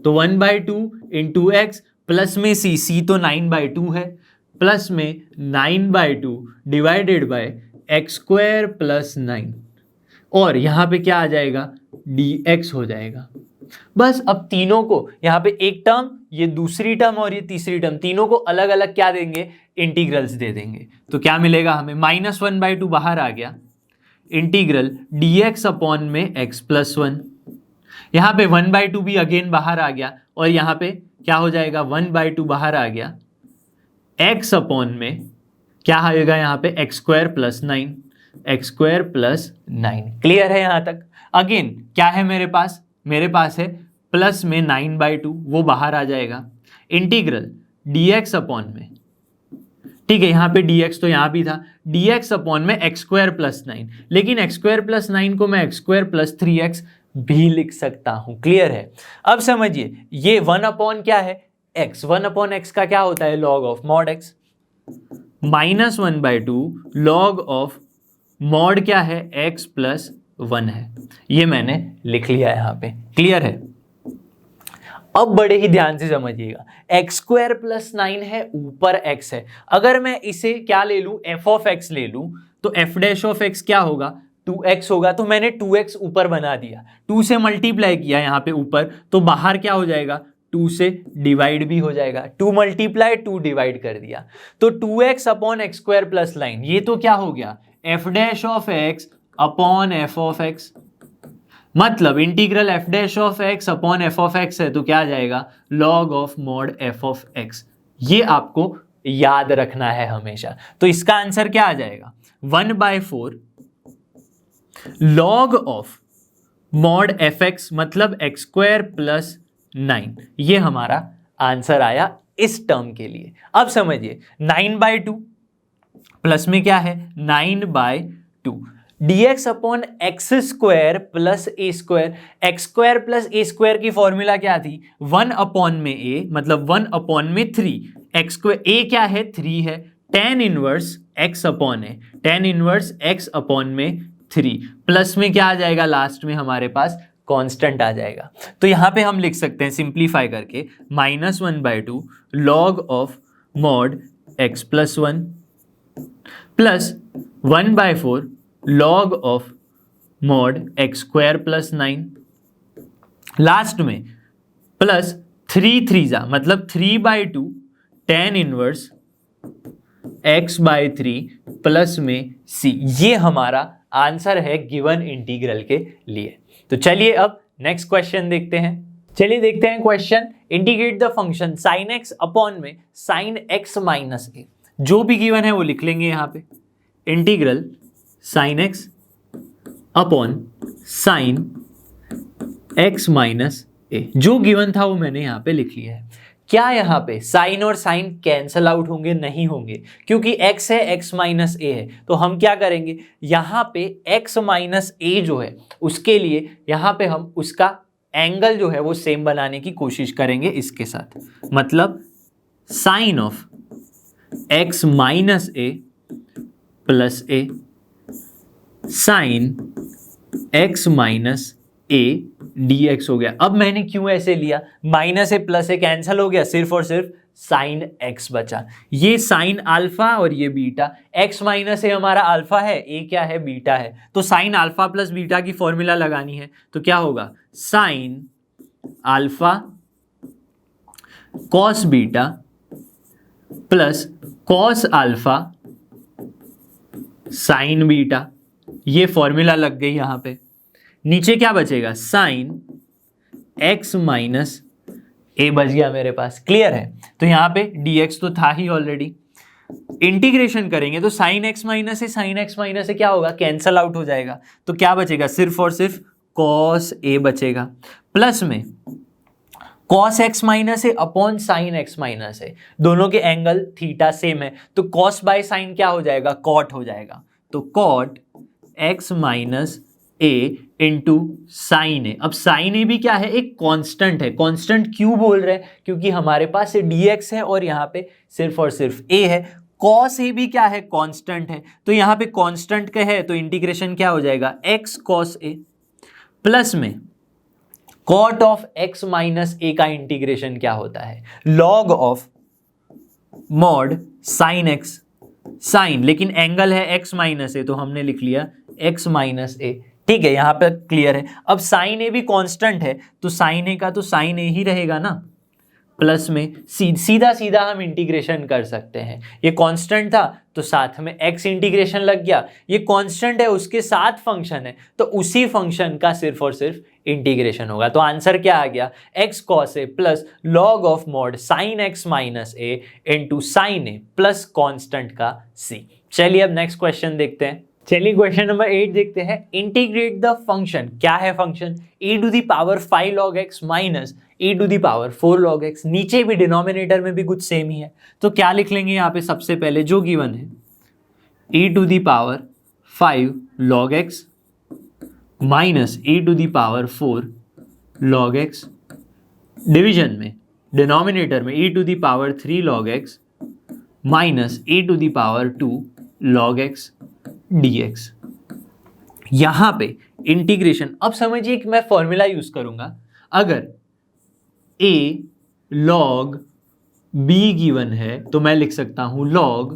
तो 1/2 इंटू एक्स प्लस में सी तो 9/2 है, प्लस में 9/2 divided by x square plus 9 और यहां पे क्या आ जाएगा, dx हो जाएगा। बस अब तीनों को यहाँ पे एक टर्म, ये दूसरी टर्म और ये तीसरी टर्म, तीनों को अलग अलग क्या देंगे, इंटीग्रल्स दे देंगे। तो क्या मिलेगा हमें, -1/2 बाहर आ गया, इंटीग्रल dx अपॉन में x प्लस 1, यहाँ पे 1/2 भी अगेन बाहर आ गया और यहाँ पे क्या हो जाएगा, 1/2 बाहर आ गया, x अपॉन में क्या आएगा यहाँ पे, x square plus 9, x square plus 9। Clear है यहाँ तक। अगेन क्या है मेरे पास है प्लस में 9/2, वो बाहर आ जाएगा, इंटीग्रल dx अपॉन में, ठीक है, यहाँ पे dx तो यहाँ भी था, dx अपॉन में एक्स स्क्वायर प्लस 9, लेकिन एक्स स्क्वायर प्लस 9 को मैं एक्स स्क्वायर प्लस 3x भी लिख सकता हूं। क्लियर है। अब समझिए ये 1 अपॉन क्या है, x, 1 अपॉन x का क्या होता है, log of mod x, -1/2 log of mod क्या है, x प्लस 1 है। ये मैंने लिख लिया है यहाँ पे। क्लियर है। अब बड़े ही ध्यान से समझिएगा, एक्स स्क्वायर प्लस 9 है, ऊपर x है। अगर मैं इसे क्या ले लूं, f ऑफ x ले लूं तो f डैश ऑफ x क्या होगा, 2x होगा। तो मैंने 2x ऊपर बना दिया, 2 से मल्टीप्लाई किया यहाँ पे ऊपर, तो बाहर क्या हो जाएगा, 2 से डिवाइड भी हो जाएगा, 2 मल्टीप्लाई 2 डिवाइड कर दिया, तो 2x upon x square plus 9, ये तो क्या हो गया, f dash of x upon f of x, मतलब integral f dash of x upon f of x है तो क्या आ जाएगा, log of mod f of x। ये आपको याद रखना है हमेशा। तो इसका आंसर क्या आ जाएगा, 1/4 लॉग ऑफ मॉड fx, मतलब एक्स स्क्वायर प्लस 9। ये हमारा आंसर आया इस टर्म के लिए। अब समझिए 9/2 प्लस में क्या है, 9/2 two. dx upon x square plus a square, x square plus a square की फॉर्मूला क्या थी, 1 अपॉन में a मतलब 1 अपॉन में 3, एक्स स्क्वायर a क्या है 3 है, tan इनवर्स x अपॉन है, tan इनवर्स x अपॉन में 3 प्लस में क्या आ जाएगा लास्ट में हमारे पास कांस्टेंट आ जाएगा। तो यहां पे हम लिख सकते हैं सिंप्लीफाई करके -1/2 log of mod x plus 1 plus 1/4 log of mod x square plus 9 last में प्लस 3 3 मतलब 3/2 tan इनवर्स x/3 प्लस में c। ये हमारा आंसर है गिवन इंटीग्रल के लिए। तो चलिए अब नेक्स्ट क्वेश्चन देखते हैं। चलिए देखते हैं question, integrate the function sin x upon में sin x माइनस ए। जो भी गिवन है वो लिख लेंगे यहाँ पे, integral sin x upon sin x minus a. जो गिवन था वो मैंने यहाँ पे लिख लिया है। क्या यहाँ पे साइन और साइन कैंसल आउट होंगे? नहीं होंगे, क्योंकि x है, x माइनस ए है। तो हम क्या करेंगे, यहाँ पे x माइनस ए जो है उसके लिए यहाँ पे हम उसका एंगल जो है वो सेम बनाने की कोशिश करेंगे इसके साथ। मतलब sine of x minus a plus a sine x minus a dx हो गया। अब मैंने क्यों ऐसे लिया, minus a plus a cancel हो गया, सिर्फ और सिर्फ साइन x बचा। ये साइन अल्फा और ये बीटा, x माइनस ए हमारा अल्फा है, a क्या है बीटा है, तो साइन अल्फा प्लस बीटा की फॉर्मूला लगानी है। तो क्या होगा, sine alpha cos beta plus cos alpha sign beta. ये फॉर्मूला लग गई यहां पे। नीचे क्या बचेगा, साइन x माइनस ए बच गया मेरे पास। क्लियर है? तो यहां पे dx तो था ही ऑलरेडी। इंटीग्रेशन करेंगे तो साइन x माइनस ए, साइन x माइनस ए क्या होगा, कैंसल आउट हो जाएगा। तो क्या बचेगा, सिर्फ और सिर्फ cos a बचेगा, प्लस में cos x माइनस ए अपॉन साइन x माइनस ए। दोनों के एंगल थीटा सेम है, तो cos बाय साइन क्या हो जाएगा, cot हो जाएगा। तो cot x माइनस ए इंटू साइन ए। अब साइन ए भी क्या है, एक कांस्टेंट है। कांस्टेंट क्यों बोल रहे हैं, क्योंकि हमारे पास dx है और यहाँ पे सिर्फ और सिर्फ a है। cos ए भी क्या है, कांस्टेंट है। तो यहाँ पे कांस्टेंट का है तो इंटीग्रेशन क्या हो जाएगा, x cos ए प्लस में cot of x minus a का इंटीग्रेशन क्या होता है, log of mod sine x sine, लेकिन एंगल है x माइनस ए तो हमने लिख लिया x माइनस ए। ठीक है, यहां पे क्लियर है। अब साइन ए भी कांस्टेंट है तो साइन ए का तो साइन ए ही रहेगा ना, प्लस में सीधा सीधा हम इंटीग्रेशन कर सकते हैं। ये कांस्टेंट था तो साथ में x इंटीग्रेशन लग गया, ये कांस्टेंट है उसके साथ फंक्शन है तो उसी फंक्शन का सिर्फ और सिर्फ इंटीग्रेशन होगा। तो आंसर क्या आ गया, x cos a plus log of mod sine x minus A into sine A plus constant का c। चलिए अब नेक्स्ट क्वेश्चन देखते हैं। चलिए क्वेश्चन नंबर 8 देखते हैं। इंटीग्रेट द फंक्शन, क्या है function, e to the power 5 log x minus e to the power 4 log x। नीचे भी डिनोमिनेटर में भी कुछ सेम ही है, तो क्या लिख लेंगे यहाँ पे, सबसे पहले जो गिवन है e to the power 5 log x minus e to the power 4 log x, division में डिनोमिनेटर में e to the power 3 log x minus e to the power 2 log x dx। यहां पे इंटीग्रेशन, अब समझिए कि मैं formula use करूंगा। अगर a log b गिवन है तो मैं लिख सकता हूं log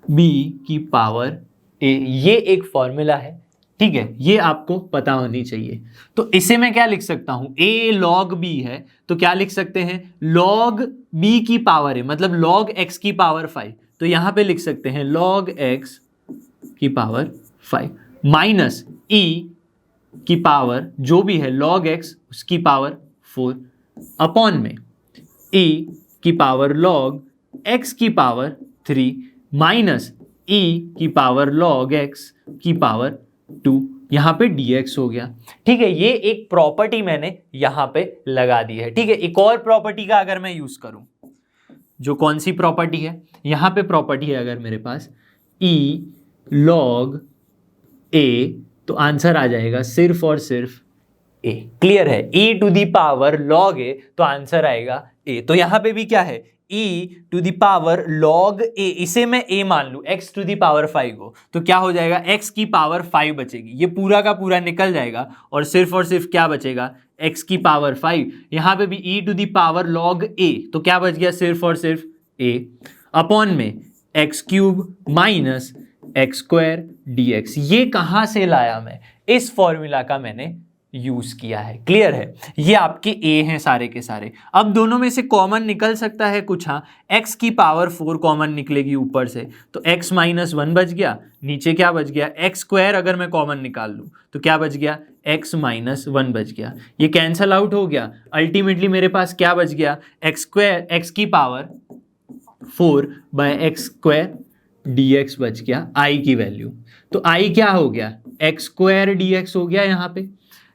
b की पावर a। ये एक फॉर्मूला है, ठीक है, ये आपको पता होनी चाहिए। तो इसे मैं क्या लिख सकता हूं, a log b है तो क्या लिख सकते हैं, log b की पावर है, मतलब log x की पावर 5। तो यहां पे लिख सकते हैं log x की पावर 5 माइनस e की पावर जो भी है log x उसकी पावर 4 अपॉन में e की पावर log x की पावर 3 माइनस e की पावर log x की पावर 2। यहां पे dx हो गया। ठीक है, ये एक प्रॉपर्टी मैंने यहां पे लगा दी है। ठीक है, एक और प्रॉपर्टी का अगर मैं यूज करूं, जो कौन सी प्रॉपर्टी है, यहां पे प्रॉपर्टी है अगर मेरे पास e log ए, तो आंसर आ जाएगा सिर्फ और सिर्फ ए। क्लियर है, e to the power log a, तो आंसर आएगा a। तो यहां पे भी क्या है, e to the power log a, इसे मैं a मान लूं x टू दी पावर 5 को, तो क्या हो जाएगा, x की पावर 5 बचेगी, ये पूरा का पूरा निकल जाएगा और सिर्फ क्या बचेगा, x की पावर 5। यहां पे भी e to the power log a, तो क्या बच गया, सिर्फ और सिर्फ a अपॉन में x cube minus x square dx। ये कहां से लाया मैं, इस फॉर्मूला का मैंने यूज किया है। क्लियर है, ये आपके a हैं सारे के सारे। अब दोनों में से कॉमन निकल सकता है कुछ, हाँ, x की पावर 4 कॉमन निकलेगी ऊपर से, तो x माइनस 1 बच गया, नीचे क्या बच गया, एक्स स्क्वायर अगर मैं कॉमन निकाल लूँ तो क्या बच गया, x माइनस 1 बच गया, ये कैंसल आउट हो गया। अल्टीमेटली मेरे पास क्या बच गया, एक्स स्क्वायर एक्स की power 4 by x square dx बच गया i की वैल्यू। तो i क्या हो गया, एक्स स्क्वायर dx हो गया, यहाँ पे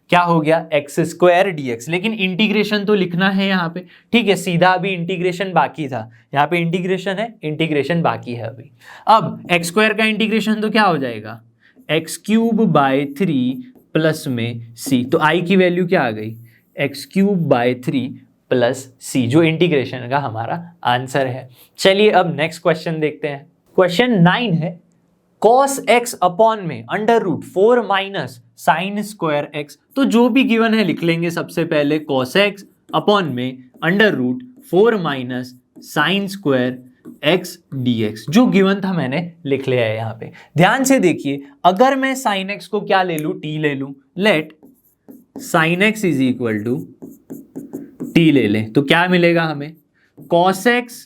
क्या हो गया, एक्स स्क्वायर dx। लेकिन इंटीग्रेशन तो लिखना है यहाँ पे, ठीक है, सीधा अभी इंटीग्रेशन बाकी था, यहाँ पे इंटीग्रेशन है, इंटीग्रेशन बाकी है अभी। अब एक्स स्क्वायर का इंटीग्रेशन तो क्या हो जाएगा, एक्स क्यूब बाय 3 प्लस में c, तो i की वैल्यू क्या आ गई, x cube by 3 plus c, जो इंटीग्रेशन का हमारा आंसर है। चलिए अब नेक्स्ट क्वेश्चन देखते हैं। क्वेश्चन 9 है, cos x अपॉन में under root 4 minus sine square x. तो जो भी गिवन है लिख लेंगे सबसे पहले, cos x अपॉन में under root 4 minus sine square x dx। जो गिवन था मैंने लिख लिया है यहाँ पे। ध्यान से देखिए, अगर मैं साइन x को क्या ले लूँ, t ले लूँ, let sine x is equal to t ले लें, तो क्या मिलेगा हमें, cos x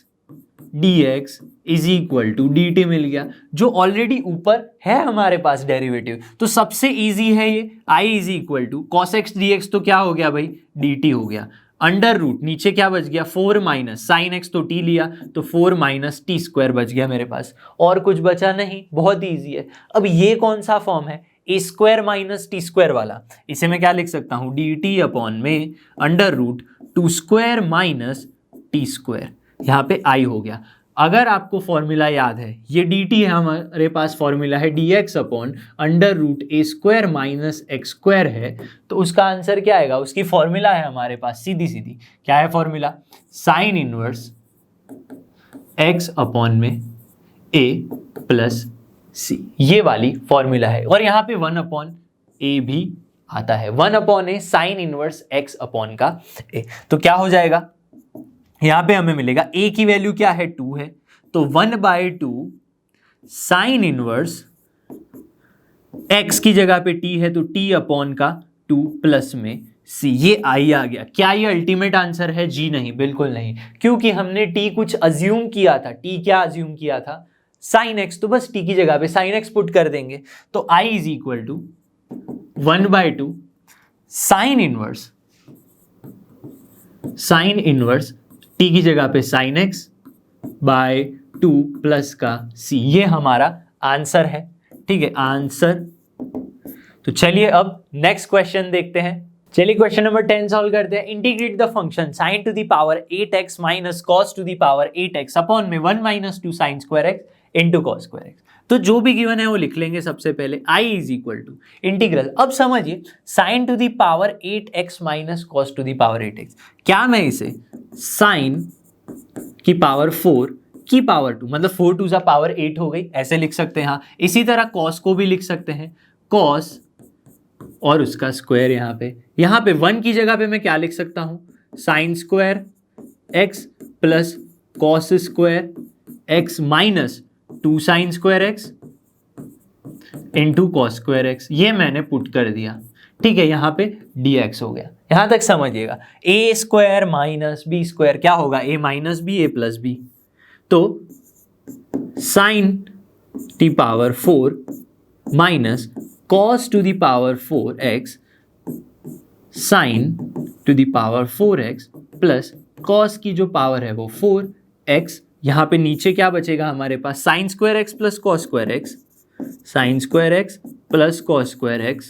dx is equal to dt मिल गया, जो ऑलरेडी ऊपर है हमारे पास डेरिवेटिव, तो सबसे इजी है ये। i is equal to cos x dx, तो क्या हो गया भाई, dt हो गया, अंडर रूट नीचे क्या बच गया, 4 माइनस साइन x, तो t लिया तो 4 माइनस टी स्क्वायर बच गया मेरे पास, और कुछ बचा नहीं, बहुत ईजी है। अब ये कौन सा फॉर्म है, a square minus t square वाला, इसे मैं क्या लिख सकता हूँ, dt अपॉन में under root 2 square minus t square, यहाँ पे i हो गया। अगर आपको फॉर्मूला याद है, ये dt है, हमारे पास फॉर्मूला है dx upon under root a square minus x square है, तो उसका आंसर क्या आएगा, उसकी फॉर्मूला है हमारे पास सीधी सीधी, क्या है formula, sign inverse x upon में a प्लस c, ये वाली फॉर्मूला है। और यहाँ पे 1 अपॉन a भी आता है, 1 upon a sign inverse x upon का a, तो क्या हो जाएगा, यहां पे हमें मिलेगा a की वैल्यू क्या है, 2 है, तो 1/2 साइन इनवर्स x की जगह पे t है, तो t अपॉन का 2 प्लस में c, ये i आ गया। क्या ये अल्टीमेट आंसर है, जी नहीं, बिल्कुल नहीं, क्योंकि हमने t कुछ अज्यूम किया था। t क्या अज्यूम किया था, साइन x, तो बस t की जगह पे साइन x पुट कर देंगे, तो i is equal to 1/2 sine inverse t की जगह पे साइन x बाय 2 प्लस का c, ये हमारा आंसर है, ठीक है, आंसर। तो चलिए अब नेक्स्ट क्वेश्चन देखते हैं। चलिए क्वेश्चन नंबर 10 सॉल्व करते हैं। Integrate the function sin to the power 8x minus cos to the power 8x upon में 1 minus 2 sine square x into cos square x। तो जो भी गिवन है वो लिख लेंगे सबसे पहले, i is equal to integral. अब समझिए, sine to the power 8x minus cos to the power 8x, क्या मैं इसे साइन की पावर 4 की पावर 2, मतलब 4 टू ज़ा पावर 8 हो गई, ऐसे लिख सकते हैं। हाँ, इसी तरह कॉस को भी लिख सकते हैं, कॉस और उसका स्क्वायर यहाँ पे 1 की जगह पे मैं क्या लिख सकता हूँ, sign square x plus cos square x minus 2 sine square x into cos square x, ये मैंने पुट कर दिया, ठीक है, यहाँ पे dx हो गया। यहाँ तक समझिएगा, a square minus b square क्या होगा, a minus b a plus b, तो sine t power 4 minus cos to the power 4x sine to the power 4x plus cos की जो पावर है वो 4x, यहाँ पे नीचे क्या बचेगा हमारे पास, sine square x plus cos square x, sine square x plus cos square x,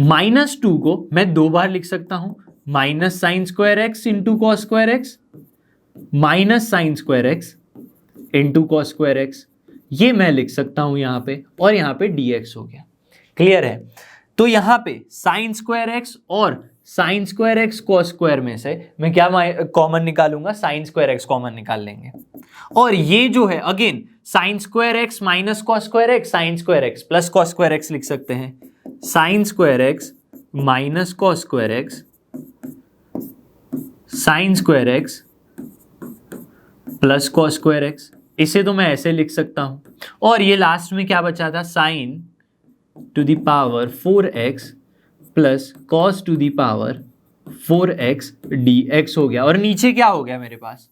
minus 2 को मैं 2 बार लिख सकता हूं, minus sine square x into cos square x minus sine square x into cos square x, ये मैं लिख सकता हूं यहाँ पे, और यहाँ पे dx हो गया। क्लियर है? तो यहाँ पे साइन स्क्वायर एक्स और sign square x cos square में से मैं क्या कॉमन निकालूंगा, साइन स्क्वायर एक्स कॉमन निकाल लेंगे। और ये जो है again sine square x minus cos square x, sign square x plus cos square x लिख सकते हैं। Sign square x minus cos square x, sign square x plus cos square x, इसे तो मैं ऐसे लिख सकता हूं। और ये लास्ट में क्या बचा था, sign to the power 4x plus cos to the power 4x dx हो गया। और नीचे क्या हो गया मेरे पास,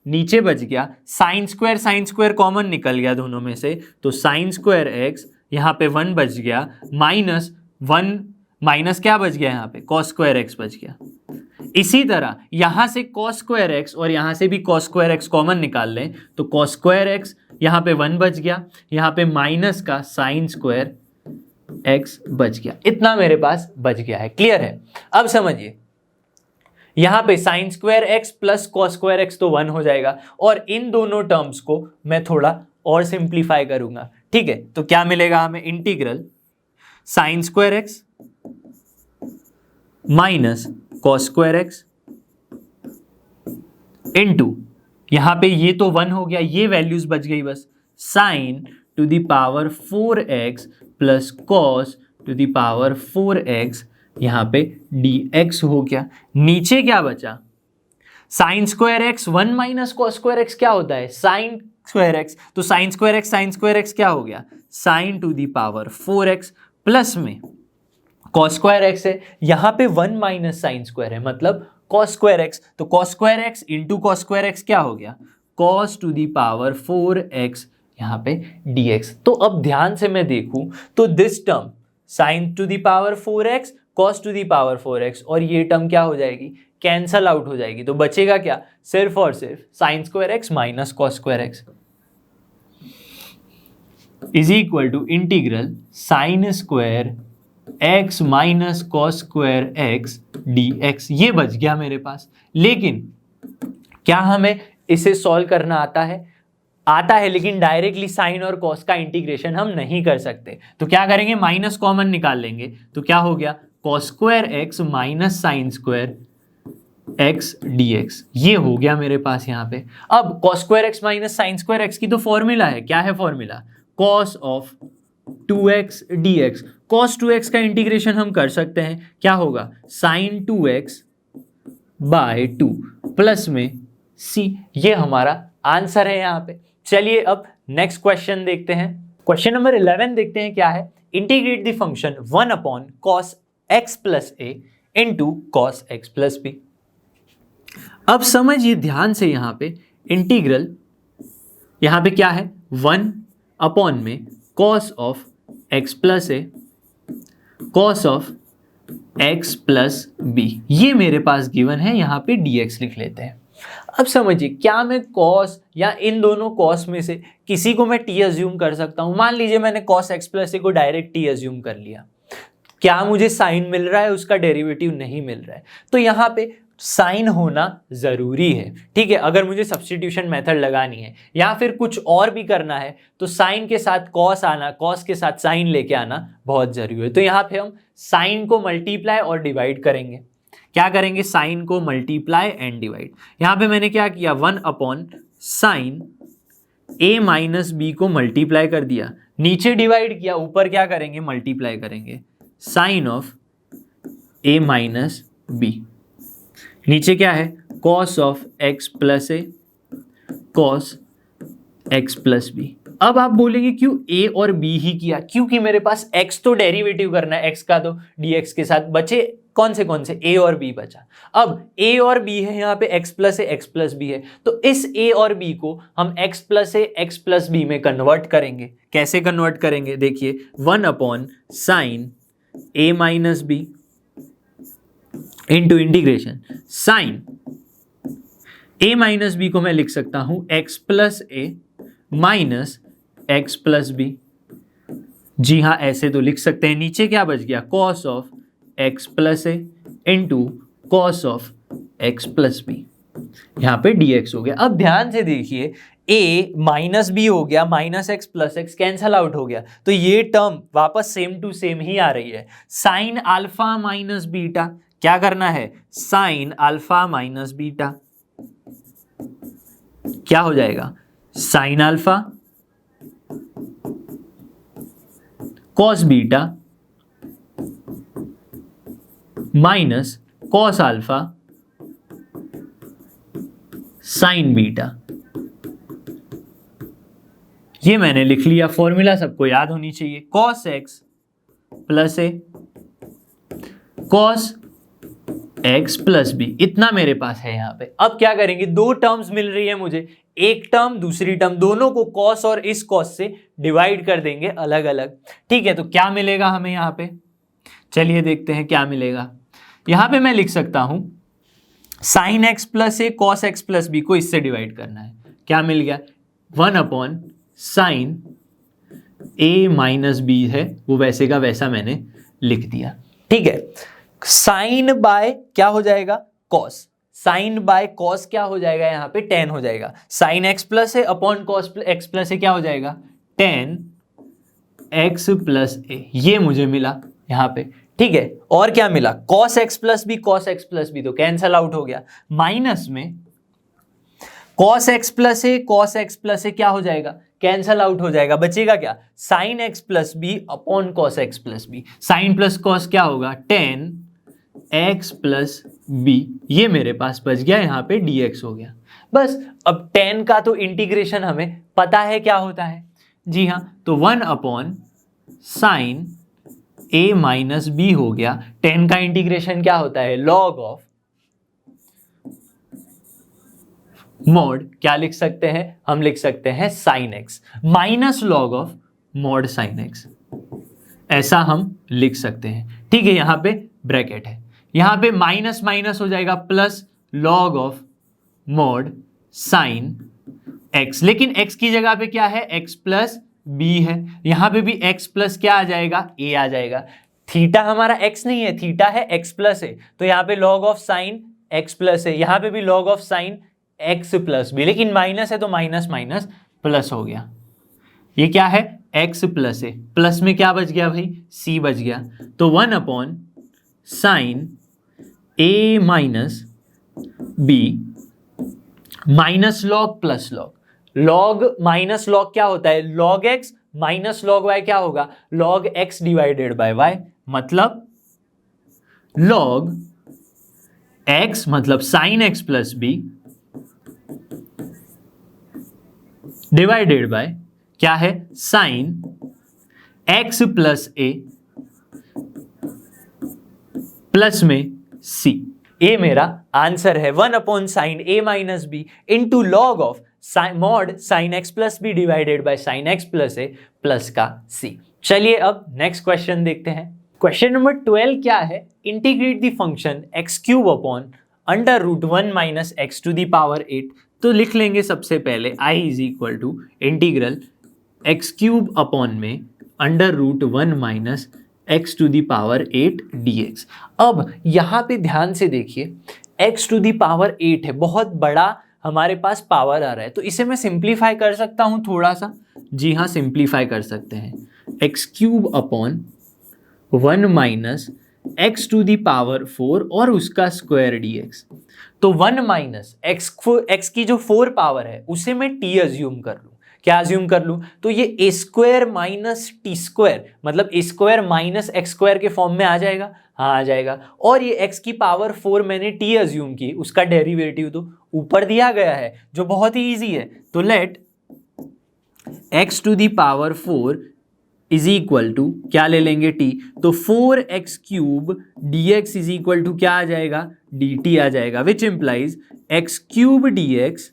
नीचे बच गया साइन स्क्वायर कॉमन निकल गया दोनों में से, तो साइन स्क्वायर एक्स यहाँ पे 1 बच गया, माइनस 1 माइनस क्या बच गया यहाँ पे, कॉस स्क्वायर एक्स बच गया। इसी तरह यहां से कॉस स्क्वायर एक्स और यहां से भी कॉस स्क्वायर एक्स कॉमन निकाल लें तो कॉस स्क्वायर एक्स यहां पे 1 बच गया, यहां पे माइनस का साइन स्क्वायर एक्स बच गया। इतना मेरे पास बच गया है। क्लियर है? अब समझिए यहां पे sign square x plus cos square x तो 1 हो जाएगा और इन दोनों टर्म्स को मैं थोड़ा और सिंप्लीफाई करूंगा। ठीक है, तो क्या मिलेगा हमें, integral sine square x minus cos square x into, यहां पे ये तो 1 हो गया, ये वैल्यूज बच गई बस, sign to the power 4x plus cos to the power 4x, यहां पे dx हो गया। नीचे क्या बचा, sign square x 1 minus cos square x क्या होता है, साइन स्क्वायर एक्स, तो साइन स्क्वायर एक्स क्या हो गया, sign to the power 4x plus में कॉस स्क्वायर एक्स है, यहां पे 1 माइनस साइन स्क्वायर है मतलब कॉस स्क्वायर एक्स, तो cos square x into cos square x क्या हो गया, cos to the power 4x यहां पे dx। तो अब ध्यान से मैं देखूं तो this term sine to the power 4x cos to the power 4x और ये टर्म क्या हो जाएगी, कैंसल आउट हो जाएगी। तो बचेगा क्या, सिर्फ और सिर्फ sine square x minus cos square x is equal to integral sine square x minus cos square x dx। ये बच गया मेरे पास। लेकिन क्या हमें इसे सॉल्व करना आता है? आता है, लेकिन डायरेक्टली साइन और कॉस का इंटीग्रेशन हम नहीं कर सकते। तो क्या करेंगे, माइनस कॉमन निकाल लेंगे, तो क्या हो गया, cos square x minus sine square x dx। ये हो गया मेरे पास यहाँ पे। अब cos square x minus sine square x की तो फॉर्मूला है, क्या है formula, cos of 2x dx। cos 2x का इंटीग्रेशन हम कर सकते हैं, क्या होगा, साइन 2x बाय 2 प्लस में c। ये हमारा आंसर है यहाँ पे। चलिए अब नेक्स्ट क्वेश्चन देखते हैं। क्वेश्चन नंबर 11 देखते हैं क्या है, integrate the function 1 upon cos x plus a into cos x plus b। अब समझिए ध्यान से, यहाँ पे इंटीग्रल, यहाँ पे क्या है, 1 अपॉन में cos of x plus a cos of x plus b, ये मेरे पास गिवन है, यहाँ पे dx लिख लेते हैं। अब समझिए, क्या मैं cos या इन दोनों cos में से किसी को मैं t अज्यूम कर सकता हूं? मान लीजिए मैंने cos x प्लस ए को डायरेक्ट t अज्यूम कर लिया, क्या मुझे साइन मिल रहा है, उसका डेरिवेटिव नहीं मिल रहा है। तो यहाँ पे साइन होना जरूरी है। ठीक है, अगर मुझे सब्स्टिट्यूशन मेथड लगानी है या फिर कुछ और भी करना है तो साइन के साथ कॉस आना, कॉस के साथ साइन लेके आना बहुत जरूरी है। तो यहाँ पे हम साइन को मल्टीप्लाई और डिवाइड करेंगे। क्या करेंगे, साइन को मल्टीप्लाई एंड डिवाइड। यहाँ पे मैंने क्या किया, 1 upon sine a minus b को मल्टीप्लाई कर दिया, नीचे डिवाइड किया, ऊपर क्या करेंगे, मल्टीप्लाई करेंगे, sine of a minus b. नीचे क्या है, cos of x plus a cos x plus b. अब आप बोलेंगे क्यों a और b ही किया, क्योंकि मेरे पास x तो डेरिवेटिव करना है, x का तो dx के साथ बचे कौन से a और b बचा। अब a और b है, यहाँ पे x plus a x plus b है, तो इस a और b को हम x plus a x plus b में कन्वर्ट करेंगे। कैसे कन्वर्ट करेंगे, देखिए, 1 upon sine a minus b into integration sine a minus b को मैं लिख सकता हूं x plus a minus x plus b. जी हाँ, ऐसे तो लिख सकते हैं। नीचे क्या बच गया, cos of x plus a into cos of x plus b, यहाँ पे dx हो गया। अब ध्यान से देखिए, ए माइनस बी हो गया, minus x plus x cancel out हो गया, तो ये टर्म वापस सेम टू सेम ही आ रही है। साइन अल्फा माइनस बीटा, क्या करना है, साइन अल्फा माइनस बीटा क्या हो जाएगा, sine alpha cos beta minus cos alpha sign beta. ये मैंने लिख लिया, फॉर्मूला सबको याद होनी चाहिए, cos x plus a cos x plus B, इतना मेरे पास है यहाँ पे। अब क्या करेंगे, दो टर्म्स मिल रही है मुझे, एक टर्म दूसरी टर्म, दोनों को कॉस और इस कॉस से डिवाइड कर देंगे अलग अलग। ठीक है, तो क्या मिलेगा हमें यहाँ पे, चलिए देखते हैं क्या मिलेगा। यहाँ पे मैं लिख सकता हूं sign x plus a cos x plus B को इससे डिवाइड करना है, क्या मिल गया, 1 साइन ए माइनस बी है, वो वैसे का वैसा मैंने लिख दिया। ठीक है, साइन बाय क्या हो जाएगा, कॉस, साइन बाय कॉस क्या हो जाएगा, यहाँ पे टेन हो जाएगा, sign x plus A upon cos x plus a क्या हो जाएगा, टेन एक्स प्लस ए, ये मुझे मिला यहाँ पे। ठीक है, और क्या मिला, cos x plus b, cos x plus b तो कैंसल आउट हो गया, माइनस में cos x plus a, cos x plus a क्या हो जाएगा, कैंसल आउट हो जाएगा, बचेगा क्या, sine x plus b upon cos x plus b, sine plus cos क्या होगा, टेन एक्स प्लस बी, ये मेरे पास बच गया, यहाँ पे dx हो गया। बस, अब टेन का तो इंटीग्रेशन हमें पता है क्या होता है, जी हाँ, तो 1 साइन a माइनस बी हो गया। टेन का इंटीग्रेशन क्या होता है, लॉग ऑफ मॉड, क्या लिख सकते हैं, हम लिख सकते हैं sine x minus log of mod sine x, ऐसा हम लिख सकते हैं। ठीक है, यहां पे ब्रैकेट है, यहां पे माइनस माइनस हो जाएगा plus log of mod sine x, लेकिन x की जगह पे क्या है, x प्लस बी है, यहां पे भी x प्लस क्या आ जाएगा, a आ जाएगा। थीटा हमारा x नहीं है, थीटा है x प्लस है, तो यहाँ पे log of sine x plus है, यहाँ पे भी log of sine x plus b, लेकिन माइनस है तो माइनस माइनस प्लस हो गया। ये क्या है, x प्लस है, प्लस में क्या बच गया भाई, c बच गया, तो 1 sine a minus b minus log plus log, log minus log क्या होता है, log x minus log y क्या होगा, log x divided by y, मतलब लॉग एक्स मतलब sine x plus b divided by क्या है, sine x plus a plus में सी। ए मेरा आंसर है 1 sine a minus b into log of mod sine x plus b divided by sine x plus a plus का सी। चलिए अब next question देखते हैं। क्वेश्चन नंबर 12 क्या है, integrate the function x cube upon under root 1 minus x to the power 8। तो लिख लेंगे सबसे पहले i is equal to integral x cube upon में under root 1 minus x to the power 8 dx। अब यहाँ पे ध्यान से देखिए, x टू दी पावर 8 है, बहुत बड़ा हमारे पास पावर आ रहा है, तो इसे मैं सिंप्लीफाई कर सकता हूँ थोड़ा सा, जी हाँ सिंप्लीफाई कर सकते हैं, x cube upon 1 minus x to the power 4 और उसका स्क्वायर dx। तो 1 माइनस एक्स की जो 4 पावर है उसे मैं t अज्यूम कर लूँ, क्या अज्यूम कर लूं, तो ये ए स्क्वायर माइनस टी स्क्वायर मतलब a square minus x square के फॉर्म में आ जाएगा, हाँ आ जाएगा। और ये एक्स की पावर 4 मैंने टी अज्यूम की, उसका डेरिवेटिव तो ऊपर दिया गया है जो बहुत ही इजी है, तो let x to the power 4 is equal to क्या ले लेंगे टी, तो 4x cube dx is equal to क्या आ जाएगा, dt आ जाएगा, which implies x cube dx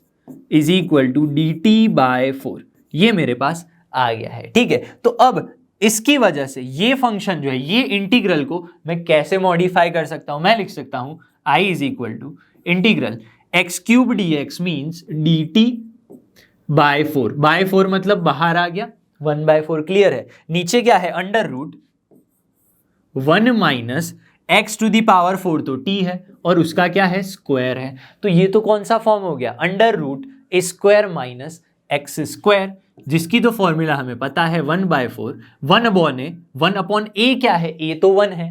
is equal to dt by 4, ये मेरे पास आ गया है। ठीक है, तो अब इसकी वजह से ये फंक्शन जो है, ये इंटीग्रल को मैं कैसे मॉडिफाई कर सकता हूं, मैं लिख सकता हूं i is equal to integral x cube dx means dt by 4 मतलब बाहर आ गया, 1/4 क्लियर है, नीचे क्या है under root 1 minus x to the power 4 तो t है और उसका क्या है स्क्वायर है, तो ये तो कौन सा फॉर्म हो गया, under root a square minus x square, जिसकी तो फॉर्मूला हमें पता है 1/4 1/a क्या है, a तो 1 है,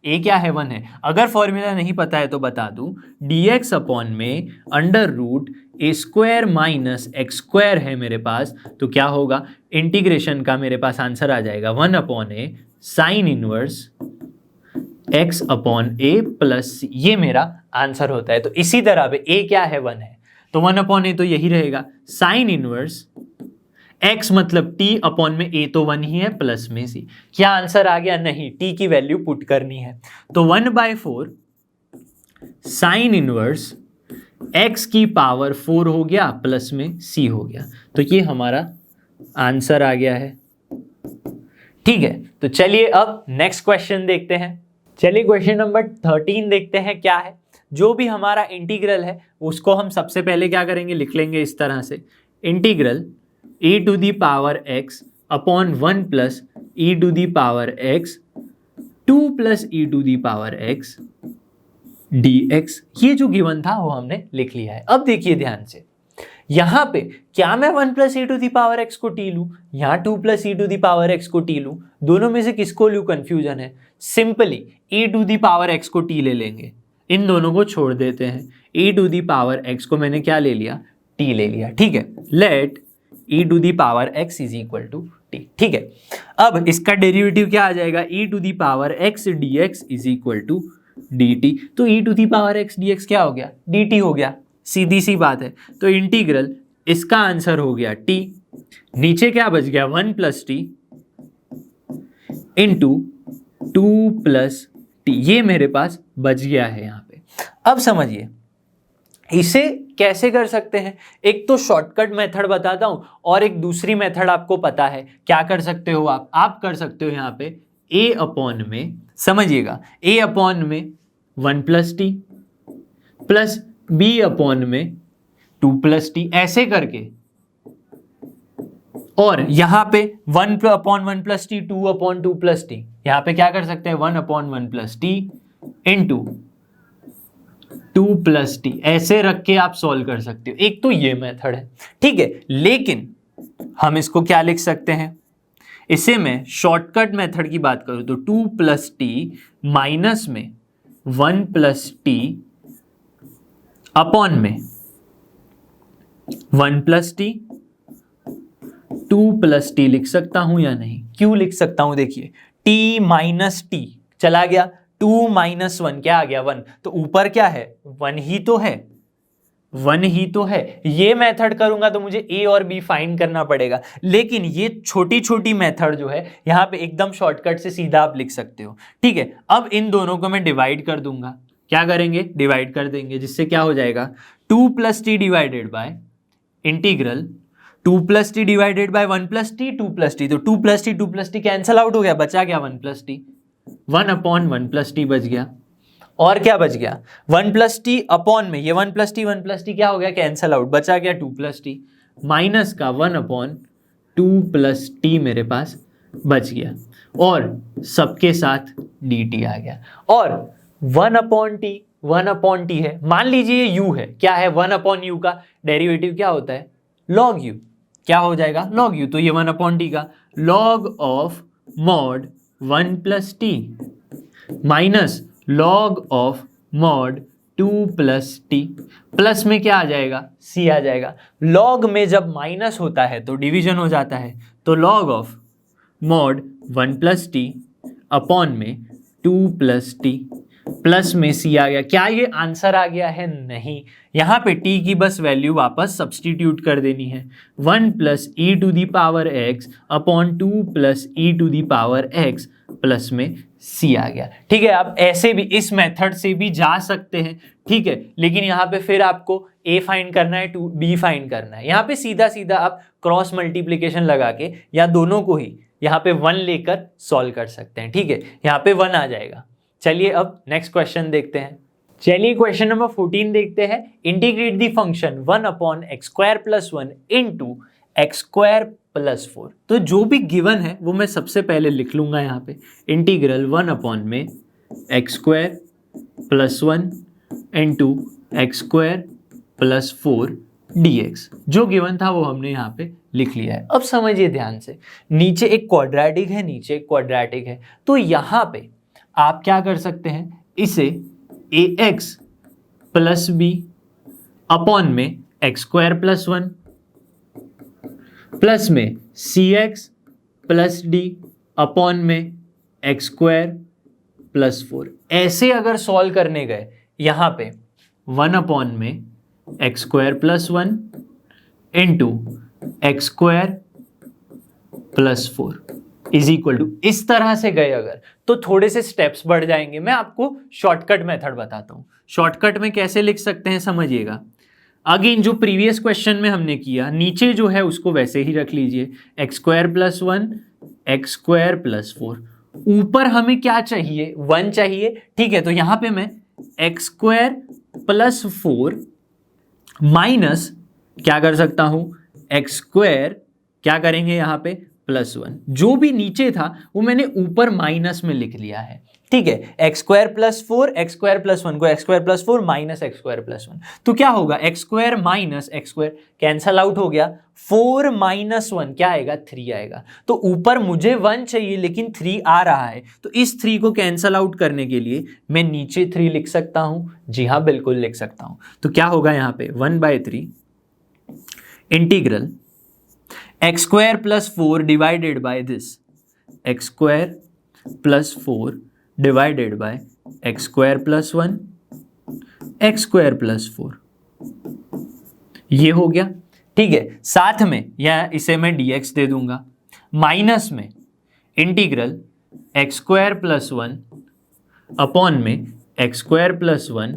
a क्या है 1 है। अगर फॉर्मूला नहीं पता है तो बता दूं, dx अपॉन में under root a square minus x square है मेरे पास, तो क्या होगा, इंटीग्रेशन का मेरे पास आंसर आ जाएगा 1/a sign inverse x upon a plus c, ये मेरा आंसर होता है। तो इसी तरह पे a क्या है 1 है, तो 1/a तो यही रहेगा, साइन इनवर्स x मतलब t अपॉन में a तो 1 ही है प्लस में c। क्या आंसर आ गया, नहीं, t की वैल्यू पुट करनी है, तो 1/4 साइन इनवर्स x की पावर 4 हो गया प्लस में c हो गया, तो ये हमारा आंसर आ गया है। ठीक है, तो चलिए अब नेक्स्ट क्वेश्चन देखते हैं। चलिए क्वेश्चन नंबर 13 देखते हैं क्या है। जो भी हमारा इंटीग्रल है उसको हम सबसे पहले क्या करेंगे, लिख लेंगे इस तरह से, integral e to the power x upon 1 plus e to the power x 2 plus e to the power x dx। ये जो गिवन था वो हमने लिख लिया है। अब देखिए ध्यान से, यहां पे क्या मैं 1 plus e to the power x को t लूं, यहां 2 plus e to the power x को t लूं, दोनों में से किसको लूं, कंफ्यूजन है। Simply e to the power x को t ले लेंगे, इन दोनों को छोड़ देते हैं, e to the power x को मैंने क्या ले लिया, t ले लिया। ठीक है, let e to the power x is equal to t। ठीक है, अब इसका डेरिवेटिव क्या आ जाएगा, e to the power x dx is equal to dt। तो e to the power x dx क्या हो गया, dt हो गया, सीधी सी बात है। तो इंटीग्रल इसका आंसर हो गया t, नीचे क्या बच गया 1 plus T into 2 plus t, ये मेरे पास बच गया है यहाँ पे। अब समझिए इसे कैसे कर सकते हैं, एक तो शॉर्टकट मेथड बताता हूं और एक दूसरी मेथड आपको पता है। क्या कर सकते हो आप कर सकते हो यहाँ पे a अपॉन में, समझिएगा a अपॉन में 1 plus T plus b upon में 2 प्लस टी, ऐसे करके, और यहां पे 1 upon 1 plus T 2 upon 2 plus T, यहां पे क्या कर सकते हैं 1 upon 1 plus T into 2 plus T, ऐसे रख के आप सॉल्व कर सकते हो। एक तो ये मेथड है, ठीक है, लेकिन हम इसको क्या लिख सकते हैं, इसे मैं शॉर्टकट मेथड की बात करूं तो 2 प्लस टी माइनस में 1 प्लस टी अपॉन में 1 प्लस टी 2 प्लस टी लिख सकता हूं या नहीं, क्यों लिख सकता हूं, देखिए t माइनस टी चला गया, 2 माइनस 1 क्या आ गया 1, तो ऊपर क्या है 1 ही तो है, 1 ही तो है। ये मेथड करूंगा तो मुझे a और b फाइंड करना पड़ेगा, लेकिन ये छोटी छोटी मेथड जो है यहाँ पे एकदम शॉर्टकट से सीधा आप लिख सकते हो। ठीक है, अब इन दोनों को मैं डिवाइड कर दूंगा, क्या करेंगे डिवाइड कर देंगे, जिससे क्या हो जाएगा 2 plus T divided by integral 2 plus T divided by 1 plus T 2 plus T, तो 2 प्लस टी कैंसल आउट हो गया, बचा क्या 1 plus T, 1 upon 1 plus T बच गया, और क्या बच गया 1 प्लस टी अपॉन में ये 1 प्लस टी क्या हो गया कैंसल आउट, बचा गया 2 प्लस टी माइनस का 1 अपॉन 2 प्लस टी मेरे पास बच गया, और सबके साथ डी टी आ गया, और 1 अपॉन टी है, मान लीजिए ये u है, क्या है 1 अपॉन यू का डेरिवेटिव क्या होता है log u, क्या हो जाएगा log u, तो ये 1 अपॉन टी का log of mod 1 plus t minus log of mod 2 plus T, plus में क्या आ जाएगा c आ जाएगा। log में जब माइनस होता है तो डिवीजन हो जाता है, तो log of mod 1 plus T upon में 2 प्लस टी, प्लस में c आ गया। क्या ये आंसर आ गया है, नहीं, यहाँ पे t की बस वैल्यू वापस सब्सटीट्यूट कर देनी है, 1 plus e to the power x upon 2 plus e to the power x plus में c आ गया। ठीक है, आप ऐसे भी इस मेथड से भी जा सकते हैं, ठीक है, लेकिन यहाँ पे फिर आपको a फाइंड करना है, b फाइंड करना है। यहाँ पे सीधा सीधा आप क्रॉस मल्टीप्लीकेशन लगा के या दोनों को ही यहाँ पे 1 लेकर सॉल्व कर सकते हैं। ठीक है, यहाँ पे 1 आ जाएगा। चलिए अब नेक्स्ट क्वेश्चन देखते हैं। चलिए क्वेश्चन नंबर 14 देखते हैं। Integrate the function 1 upon x square plus 1 into x square plus 4। तो जो भी गिवन है वो मैं सबसे पहले लिख लूंगा यहाँ पे, इंटीग्रल 1 अपॉन में x square plus 1 into x square plus 4 dx। जो गिवन था वो हमने यहाँ पे लिख लिया है। अब समझिए ध्यान से, नीचे एक क्वाड्रेटिक है, नीचे एक क्वाड्रेटिक है, तो यहाँ पे आप क्या कर सकते हैं, इसे ax प्लस बी अपॉन में एक्स स्क्वायर प्लस 1 प्लस में सी एक्स प्लस डी अपॉन में एक्स स्क्वायर प्लस 4, ऐसे अगर सॉल्व करने गए यहाँ पे 1 अपॉन में x square plus 1 into x square plus 4 is equal to, इस तरह से गए अगर तो थोड़े से स्टेप्स बढ़ जाएंगे। मैं आपको शॉर्टकट मेथड बताता हूं। शॉर्टकट में कैसे लिख सकते हैं समझिएगा। अगेन जो प्रीवियस क्वेश्चन में हमने किया, नीचे जो है उसको वैसे ही रख लीजिए, x square plus 1 x square plus 4। ऊपर हमें क्या चाहिए, 1 चाहिए, ठीक है। तो यहां पे मैं एक्स स्क्वायर प्लस 4 माइनस क्या कर सकता हूं, एक्स स्क्वायर क्या करेंगे यहां पे प्लस 1। जो भी नीचे था वो मैंने ऊपर माइनस में लिख लिया है, ठीक है। X square plus 4, x square plus 1 को x square plus 4 minus x square plus 1, तो क्या होगा, x square minus x square cancel out हो गया, 4 माइनस 1 क्या आएगा, 3 आएगा। तो ऊपर मुझे 1 चाहिए लेकिन 3 आ रहा है, तो इस 3 को कैंसल आउट करने के लिए मैं नीचे 3 लिख सकता हूं। जी हाँ, बिल्कुल लिख सकता हूं। तो क्या होगा यहां पे 1/3 integral x square plus 4 divided by this x square plus 4 divided by x square plus 1 x square plus 4, ये हो गया, ठीक है। साथ में या इसे मैं dx दे दूंगा, माइनस में integral x square plus 1 upon में x square plus 1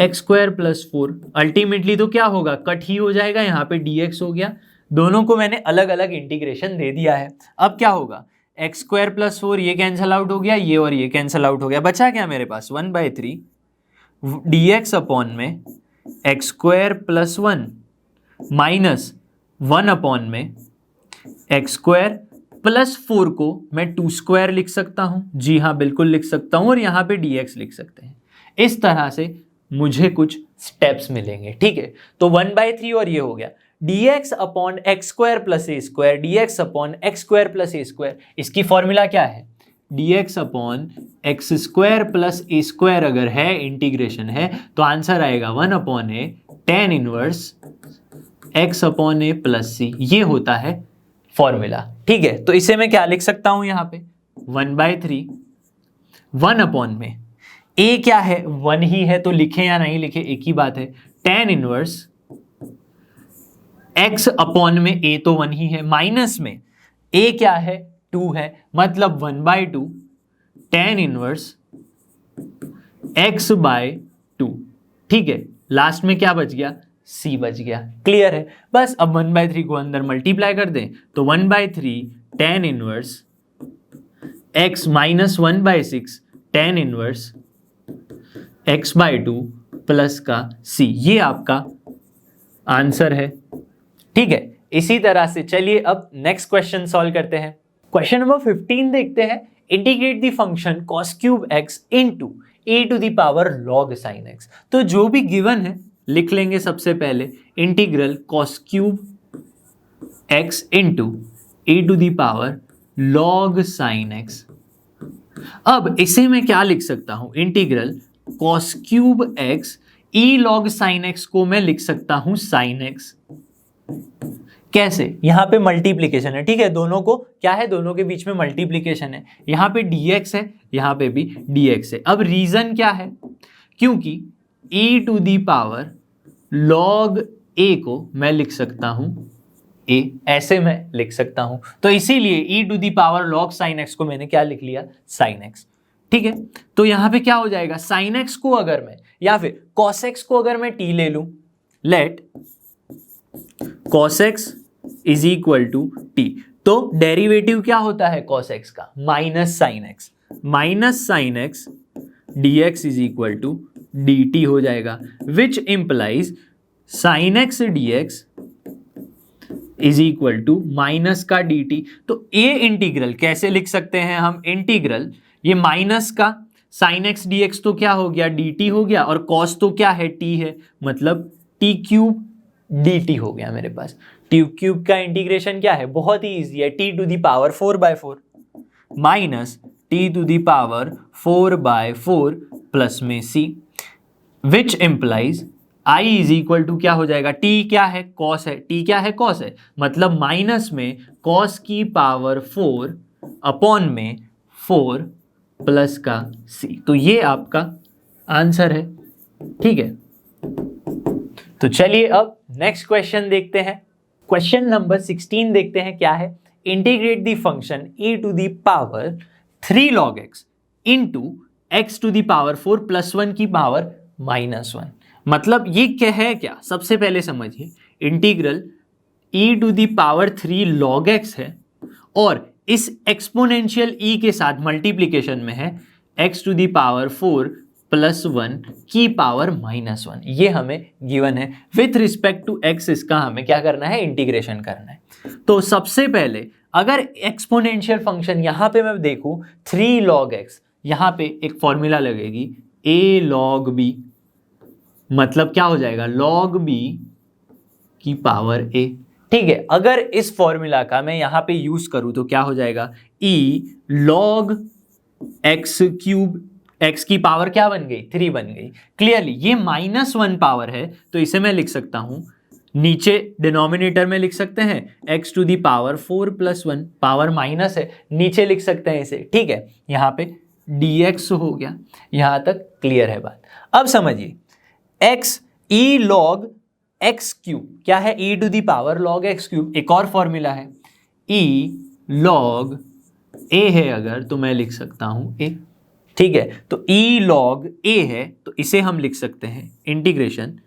x square plus 4। Ultimately तो क्या होगा, कट ही हो जाएगा, यहाँ पे dx हो गया। दोनों को मैंने अलग अलग इंटीग्रेशन दे दिया है। अब क्या होगा, एक्स स्क्वायर प्लस 4 ये कैंसल आउट हो गया, ये और ये कैंसल आउट हो गया, बचा क्या मेरे पास 1/3 dx अपॉन में x square plus 1 minus 1 upon में एक्स स्क्वायर प्लस 4 को मैं 2 स्क्वायर लिख सकता हूं। जी हाँ, बिल्कुल लिख सकता हूं, और यहां पे dx लिख सकते हैं। इस तरह से मुझे कुछ स्टेप्स मिलेंगे, ठीक है। तो 1/3 और ये हो गया dx upon x square plus a square, dx upon x square plus a square. इसकी फॉर्मूला क्या है, dx upon x square plus a square अगर है, इंटीग्रेशन है, तो आंसर आएगा 1 upon a tan inverse x upon a plus c. ये होता है फॉर्मूला, ठीक है। तो इसे मैं क्या लिख सकता हूं यहाँ पे 1/3 1 अपॉन में a क्या है, 1 ही है, तो लिखे या नहीं लिखे एक ही बात है, tan इनवर्स x अपॉन में a तो 1 ही है, माइनस में a क्या है 2 है, मतलब 1/2 tan इनवर्स x/2, ठीक है। लास्ट में क्या बच गया, c बच गया। क्लियर है। बस अब 1/3 को अंदर मल्टीप्लाई कर दें तो 1/3 tan inverse x minus 1/6 tan inverse x/2 plus का c, ये आपका आंसर है, ठीक है। इसी तरह से चलिए अब नेक्स्ट क्वेश्चन सॉल्व करते हैं। क्वेश्चन नंबर 15 देखते हैं। Integrate the function cos cube x into a to the power log sin x। तो जो भी गिवन है लिख लेंगे सबसे पहले, integral cos cube x into a to the power log sin x। अब इसे मैं क्या लिख सकता हूं, integral cos cube x e log sin x को मैं लिख सकता हूं sin x। कैसे, यहां पे मल्टीप्लीकेशन है, ठीक है। दोनों को क्या है, दोनों के बीच में मल्टीप्लीकेशन है। यहां पे dx है, यहां पे भी dx है। अब रीजन क्या है, क्योंकि e to the power log a को मैं लिख सकता हूं a, ऐसे मैं लिख सकता हूं, तो इसीलिए e to the power log sin x को मैंने क्या लिख लिया, sin x, ठीक है। तो यहां पे क्या हो जाएगा, sin x को अगर मैं, या फिर cos x को अगर मैं t ले लूं, let cos x is equal to t, तो डेरिवेटिव क्या होता है cos x का, minus sine x dx is equal to dt हो जाएगा, which implies sine x dx is equal to minus का dt। तो ये इंटीग्रल कैसे लिख सकते हैं हम, इंटीग्रल ये माइनस का साइन एक्स dx तो क्या हो गया, dt हो गया, और cos तो क्या है, t है, मतलब t क्यूब dt हो गया मेरे पास। टी क्यूब का इंटीग्रेशन क्या है, बहुत ही ईजी है, t to the power 4/4 minus t to the power 4/4 plus में c, which implies i is equal to क्या हो जाएगा, t क्या है, cos है, t क्या है, cos है, मतलब माइनस में cos की पावर 4 अपॉन में 4 प्लस का c। तो ये आपका आंसर है, ठीक है। तो चलिए अब नेक्स्ट क्वेश्चन देखते हैं। क्वेश्चन नंबर 16 देखते हैं क्या है। Integrate the function e to the power 3 log x into x to the power 4 plus 1 की पावर -1। मतलब ये क्या है, क्या सबसे पहले समझिए, integral e to the power 3 log x है और इस एक्सपोनेंशियल e के साथ मल्टीप्लीकेशन में है x to the power 4 plus 1 की पावर -1। ये हमें गिवन है। विथ रिस्पेक्ट टू x इसका हमें क्या करना है, इंटीग्रेशन करना है। तो सबसे पहले अगर एक्सपोनेंशियल फंक्शन यहां पे मैं देखूं 3 log x, यहां पे एक फॉर्मूला लगेगी a log b, मतलब क्या हो जाएगा log b की पावर a, ठीक है। अगर इस फॉर्मूला का मैं यहां पे यूज करूं तो क्या हो जाएगा, e log x cube, x की पावर क्या बन गई, 3 बन गई। क्लियरली ये -1 पावर है तो इसे मैं लिख सकता हूं, नीचे डिनोमिनेटर में लिख सकते हैं x to the power 4 plus 1, power minus है, नीचे लिख सकते हैं इसे, ठीक है। यहां पे dx हो गया, यहां तक क्लियर है बात। अब समझिए x e log x cube क्या है, e to the power log x cube, एक और फॉर्मूला है e log a है अगर तो मैं लिख सकता हूं a, ठीक है। तो e log a है तो इसे हम लिख सकते हैं इंटीग्रेशन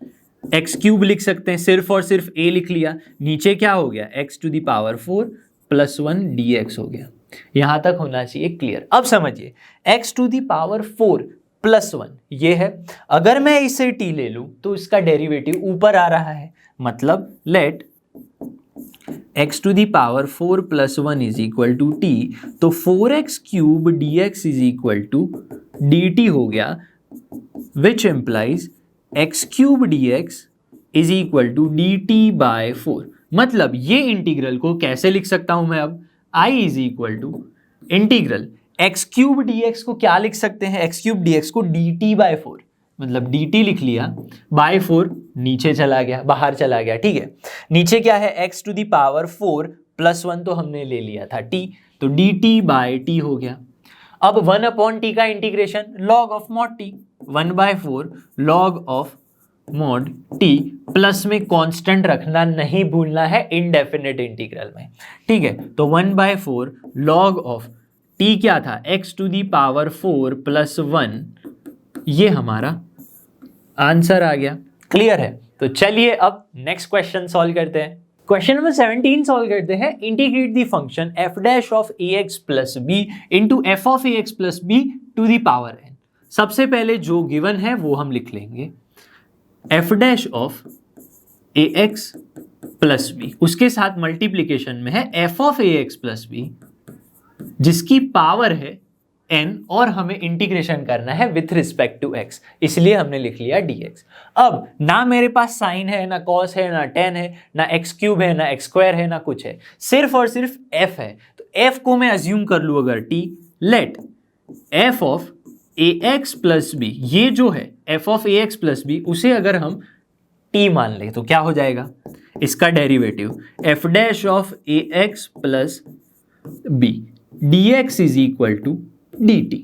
x क्यूब लिख सकते हैं, सिर्फ और सिर्फ a लिख लिया, नीचे क्या हो गया x to the power 4 plus 1 dx हो गया। यहां तक होना चाहिए क्लियर। अब समझिए x to the power 4 plus 1 ये है, अगर मैं इसे t ले लूं तो इसका डेरिवेटिव ऊपर आ रहा है, मतलब let x to the power 4 plus 1 is equal to t, तो 4x cube dx is equal to dt हो गया, which implies x cube dx is equal to dt by 4। मतलब ये इंटीग्रल को कैसे लिख सकता हूं मैं, अब i is equal to integral x cube dx को क्या लिख सकते हैं, x क्यूब dx को dt बाय 4, मतलब dt लिख लिया, बाय 4 नीचे चला गया, बाहर चला गया, ठीक है। नीचे क्या है, x to the power 4 plus 1 तो हमने ले लिया था t, तो dt बाय t हो गया। अब 1 अपॉन t का integration log of mod t, 1/4 log of mod t, plus में कांस्टेंट रखना नहीं भूलना है इनडेफिनेट इंटीग्रल में, ठीक है। तो 1/4 log ऑफ t क्या था, x to the power 4 plus 1, ये हमारा आंसर आ गया, क्लियर है। तो चलिए अब नेक्स्ट क्वेश्चन सॉल्व करते हैं। क्वेश्चन नंबर 17 सॉल्व करते हैं। Integrate the function f dash of ax plus b into f of ax plus b to the power n। सबसे पहले जो गिवन है वो हम लिख लेंगे, f dash of ax plus b, उसके साथ मल्टीप्लीकेशन में है f of ax plus b जिसकी पावर है n, और हमें इंटीग्रेशन करना है विथ रिस्पेक्ट टू x, इसलिए हमने लिख लिया dx। अब ना मेरे पास साइन है, ना कॉस है, ना टेन है, ना x क्यूब है, ना x स्क्वायर है, ना कुछ है, सिर्फ और सिर्फ f है। तो f को मैं अज्यूम कर लूँ अगर t, let f of ax plus b, ये जो है f of ax plus b, उसे अगर हम t मान ले तो क्या हो जाएगा, इसका derivative f dash of ax plus b dx is equal to dt।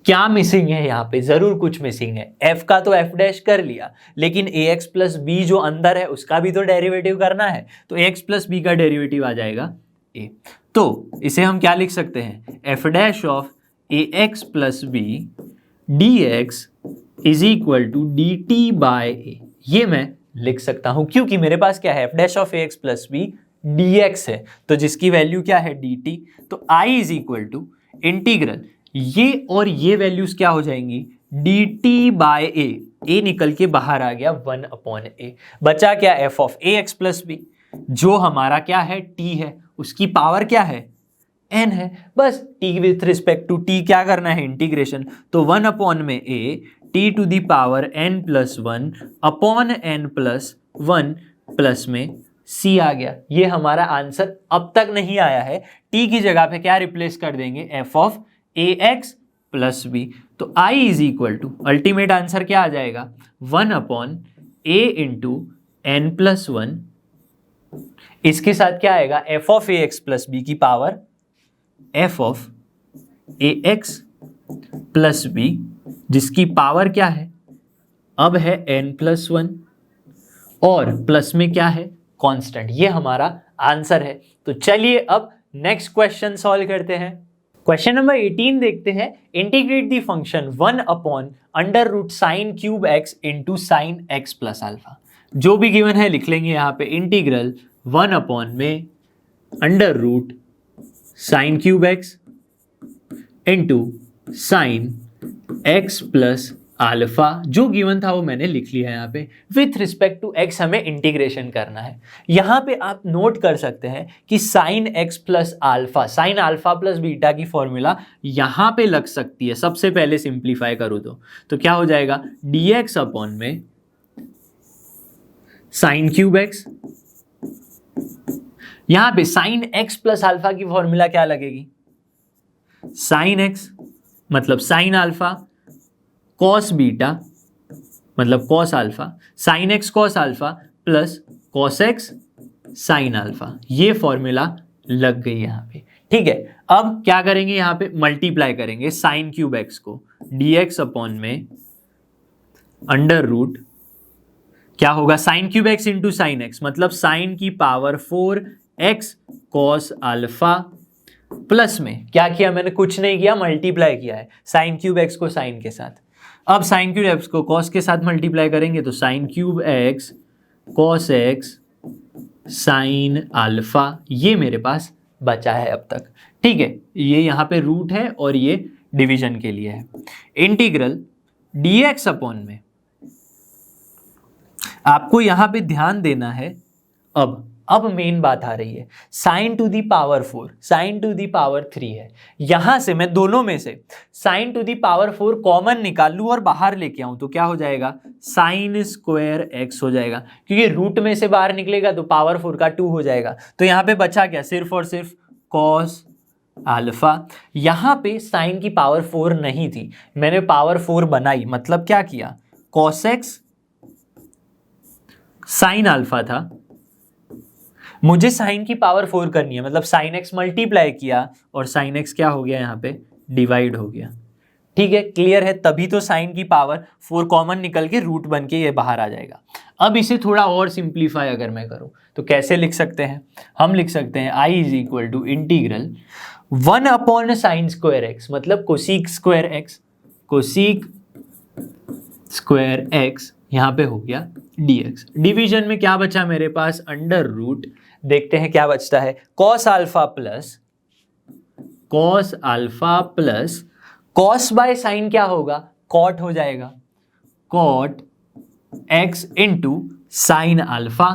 क्या मिसिंग है यहाँ पे, जरूर कुछ मिसिंग है। f का तो f डैश कर लिया, लेकिन ax प्लस b जो अंदर है उसका भी तो डेरिवेटिव करना है, तो ax प्लस b का डेरिवेटिव आ जाएगा a। तो इसे हम क्या लिख सकते हैं, f dash of ax plus b dx is equal to dt by a। ये मैं लिख सकता हूं क्योंकि मेरे पास क्या है, f dash of ax plus b dx है, तो जिसकी वैल्यू क्या है dt, तो i is equal to integral, ये और ये वैल्यूज क्या हो जाएंगी, dt बाय a निकल के बाहर आ गया 1 अपॉन a, बचा क्या f of ax plus b, जो हमारा क्या है t है, उसकी पावर क्या है n है, बस t with respect to t क्या करना है, इंटीग्रेशन, तो 1 अपॉन में a t to the power n plus 1 upon n plus 1 plus में c आ गया। ये हमारा आंसर अब तक नहीं आया है। t की जगह पे क्या रिप्लेस कर देंगे, f of ax plus b। तो i is equal to, ultimate answer क्या आ जाएगा, 1 upon a into n plus 1। इसके साथ क्या आएगा, f of ax plus b की power f of ax plus b, जिसकी पावर क्या है, अब है n प्लस 1 और प्लस में क्या है, कांस्टेंट। ये हमारा आंसर है। तो चलिए अब नेक्स्ट क्वेश्चन सॉल्व करते हैं। क्वेश्चन नंबर 18 देखते हैं। Integrate the function 1 upon under root sine cube x into sine x plus alpha. जो भी गिवन है लिख लेंगे यहाँ पे, इंटीग्रल 1 अपॉन में under root sine cube x into sine x plus alpha. जो गिवन था वो मैंने लिख लिया है यहाँ पे। विथ रिस्पेक्ट टू एक्स हमें इंटीग्रेशन करना है। यहाँ पे आप नोट कर सकते हैं कि sign x plus alpha, sine alpha plus beta की फॉर्मूला यहाँ पे लग सकती है। सबसे पहले सिंप्लीफाई करूँ तो क्या हो जाएगा, dx अपॉन में साइन क्यूब एक्स। यहाँ पे साइन एक्स प्लस अल्फा की फॉर्मूला क्या लगेगी, साइन एक्स मतलब साइन अल्फा, कॉस बीटा मतलब cos alpha, sine x cos alpha plus cos x sign alpha. ये फॉर्मूला लग गई यहाँ पे। ठीक है, अब क्या करेंगे, यहाँ पे मल्टीप्लाई करेंगे साइन क्यूब एक्स को dx अपॉन में अंडर रूट, क्या होगा, sign cube x into sine x मतलब साइन की power 4 x cos alpha, plus में क्या किया मैंने, कुछ नहीं किया, मल्टीप्लाई किया है साइन क्यूब एक्स को साइन के साथ। अब साइन क्यूब एक्स को कॉस के साथ मल्टीप्लाई करेंगे तो sign cube x cos x sign alpha. ये मेरे पास बचा है अब तक। ठीक है, ये यहाँ पे रूट है और ये डिवीजन के लिए है। इंटीग्रल dx अपॉन में आपको यहाँ पे ध्यान देना है। अब मेन बात आ रही है, sine to the power 4 sine to the power 3 है। यहां से मैं दोनों में से sine to the power 4 common निकाल लूं और बाहर लेके आऊं तो क्या हो जाएगा, साइन स्क्वायर एक्स हो जाएगा। क्योंकि रूट में से बाहर निकलेगा तो पावर 4 का 2 हो जाएगा। तो यहां पे बचा क्या, सिर्फ और सिर्फ कॉस अल्फा। यहां पे साइन की पावर 4 नहीं थी, मैंने पावर 4 बनाई, मतलब क्या किया, कॉस एक्स साइन अल्फा था, मुझे साइन की पावर 4 करनी है, मतलब साइन एक्स मल्टीप्लाई किया और साइन एक्स क्या हो गया, यहाँ पे डिवाइड हो गया। ठीक है, क्लियर है। तभी तो साइन की पावर 4 कॉमन निकल के रूट बन के ये बाहर आ जाएगा। अब इसे थोड़ा और सिंप्लीफाई अगर मैं करूं तो कैसे लिख सकते हैं, हम लिख सकते हैं i is equal to integral 1 upon sine square x मतलब cosec square x, cosec square x यहाँ पे हो गया dx। डिवीजन में क्या बचा मेरे पास, अंडर रूट, देखते हैं क्या बचता है, cos alpha plus cos by sine क्या होगा, कॉट हो जाएगा, cot x into sine alpha,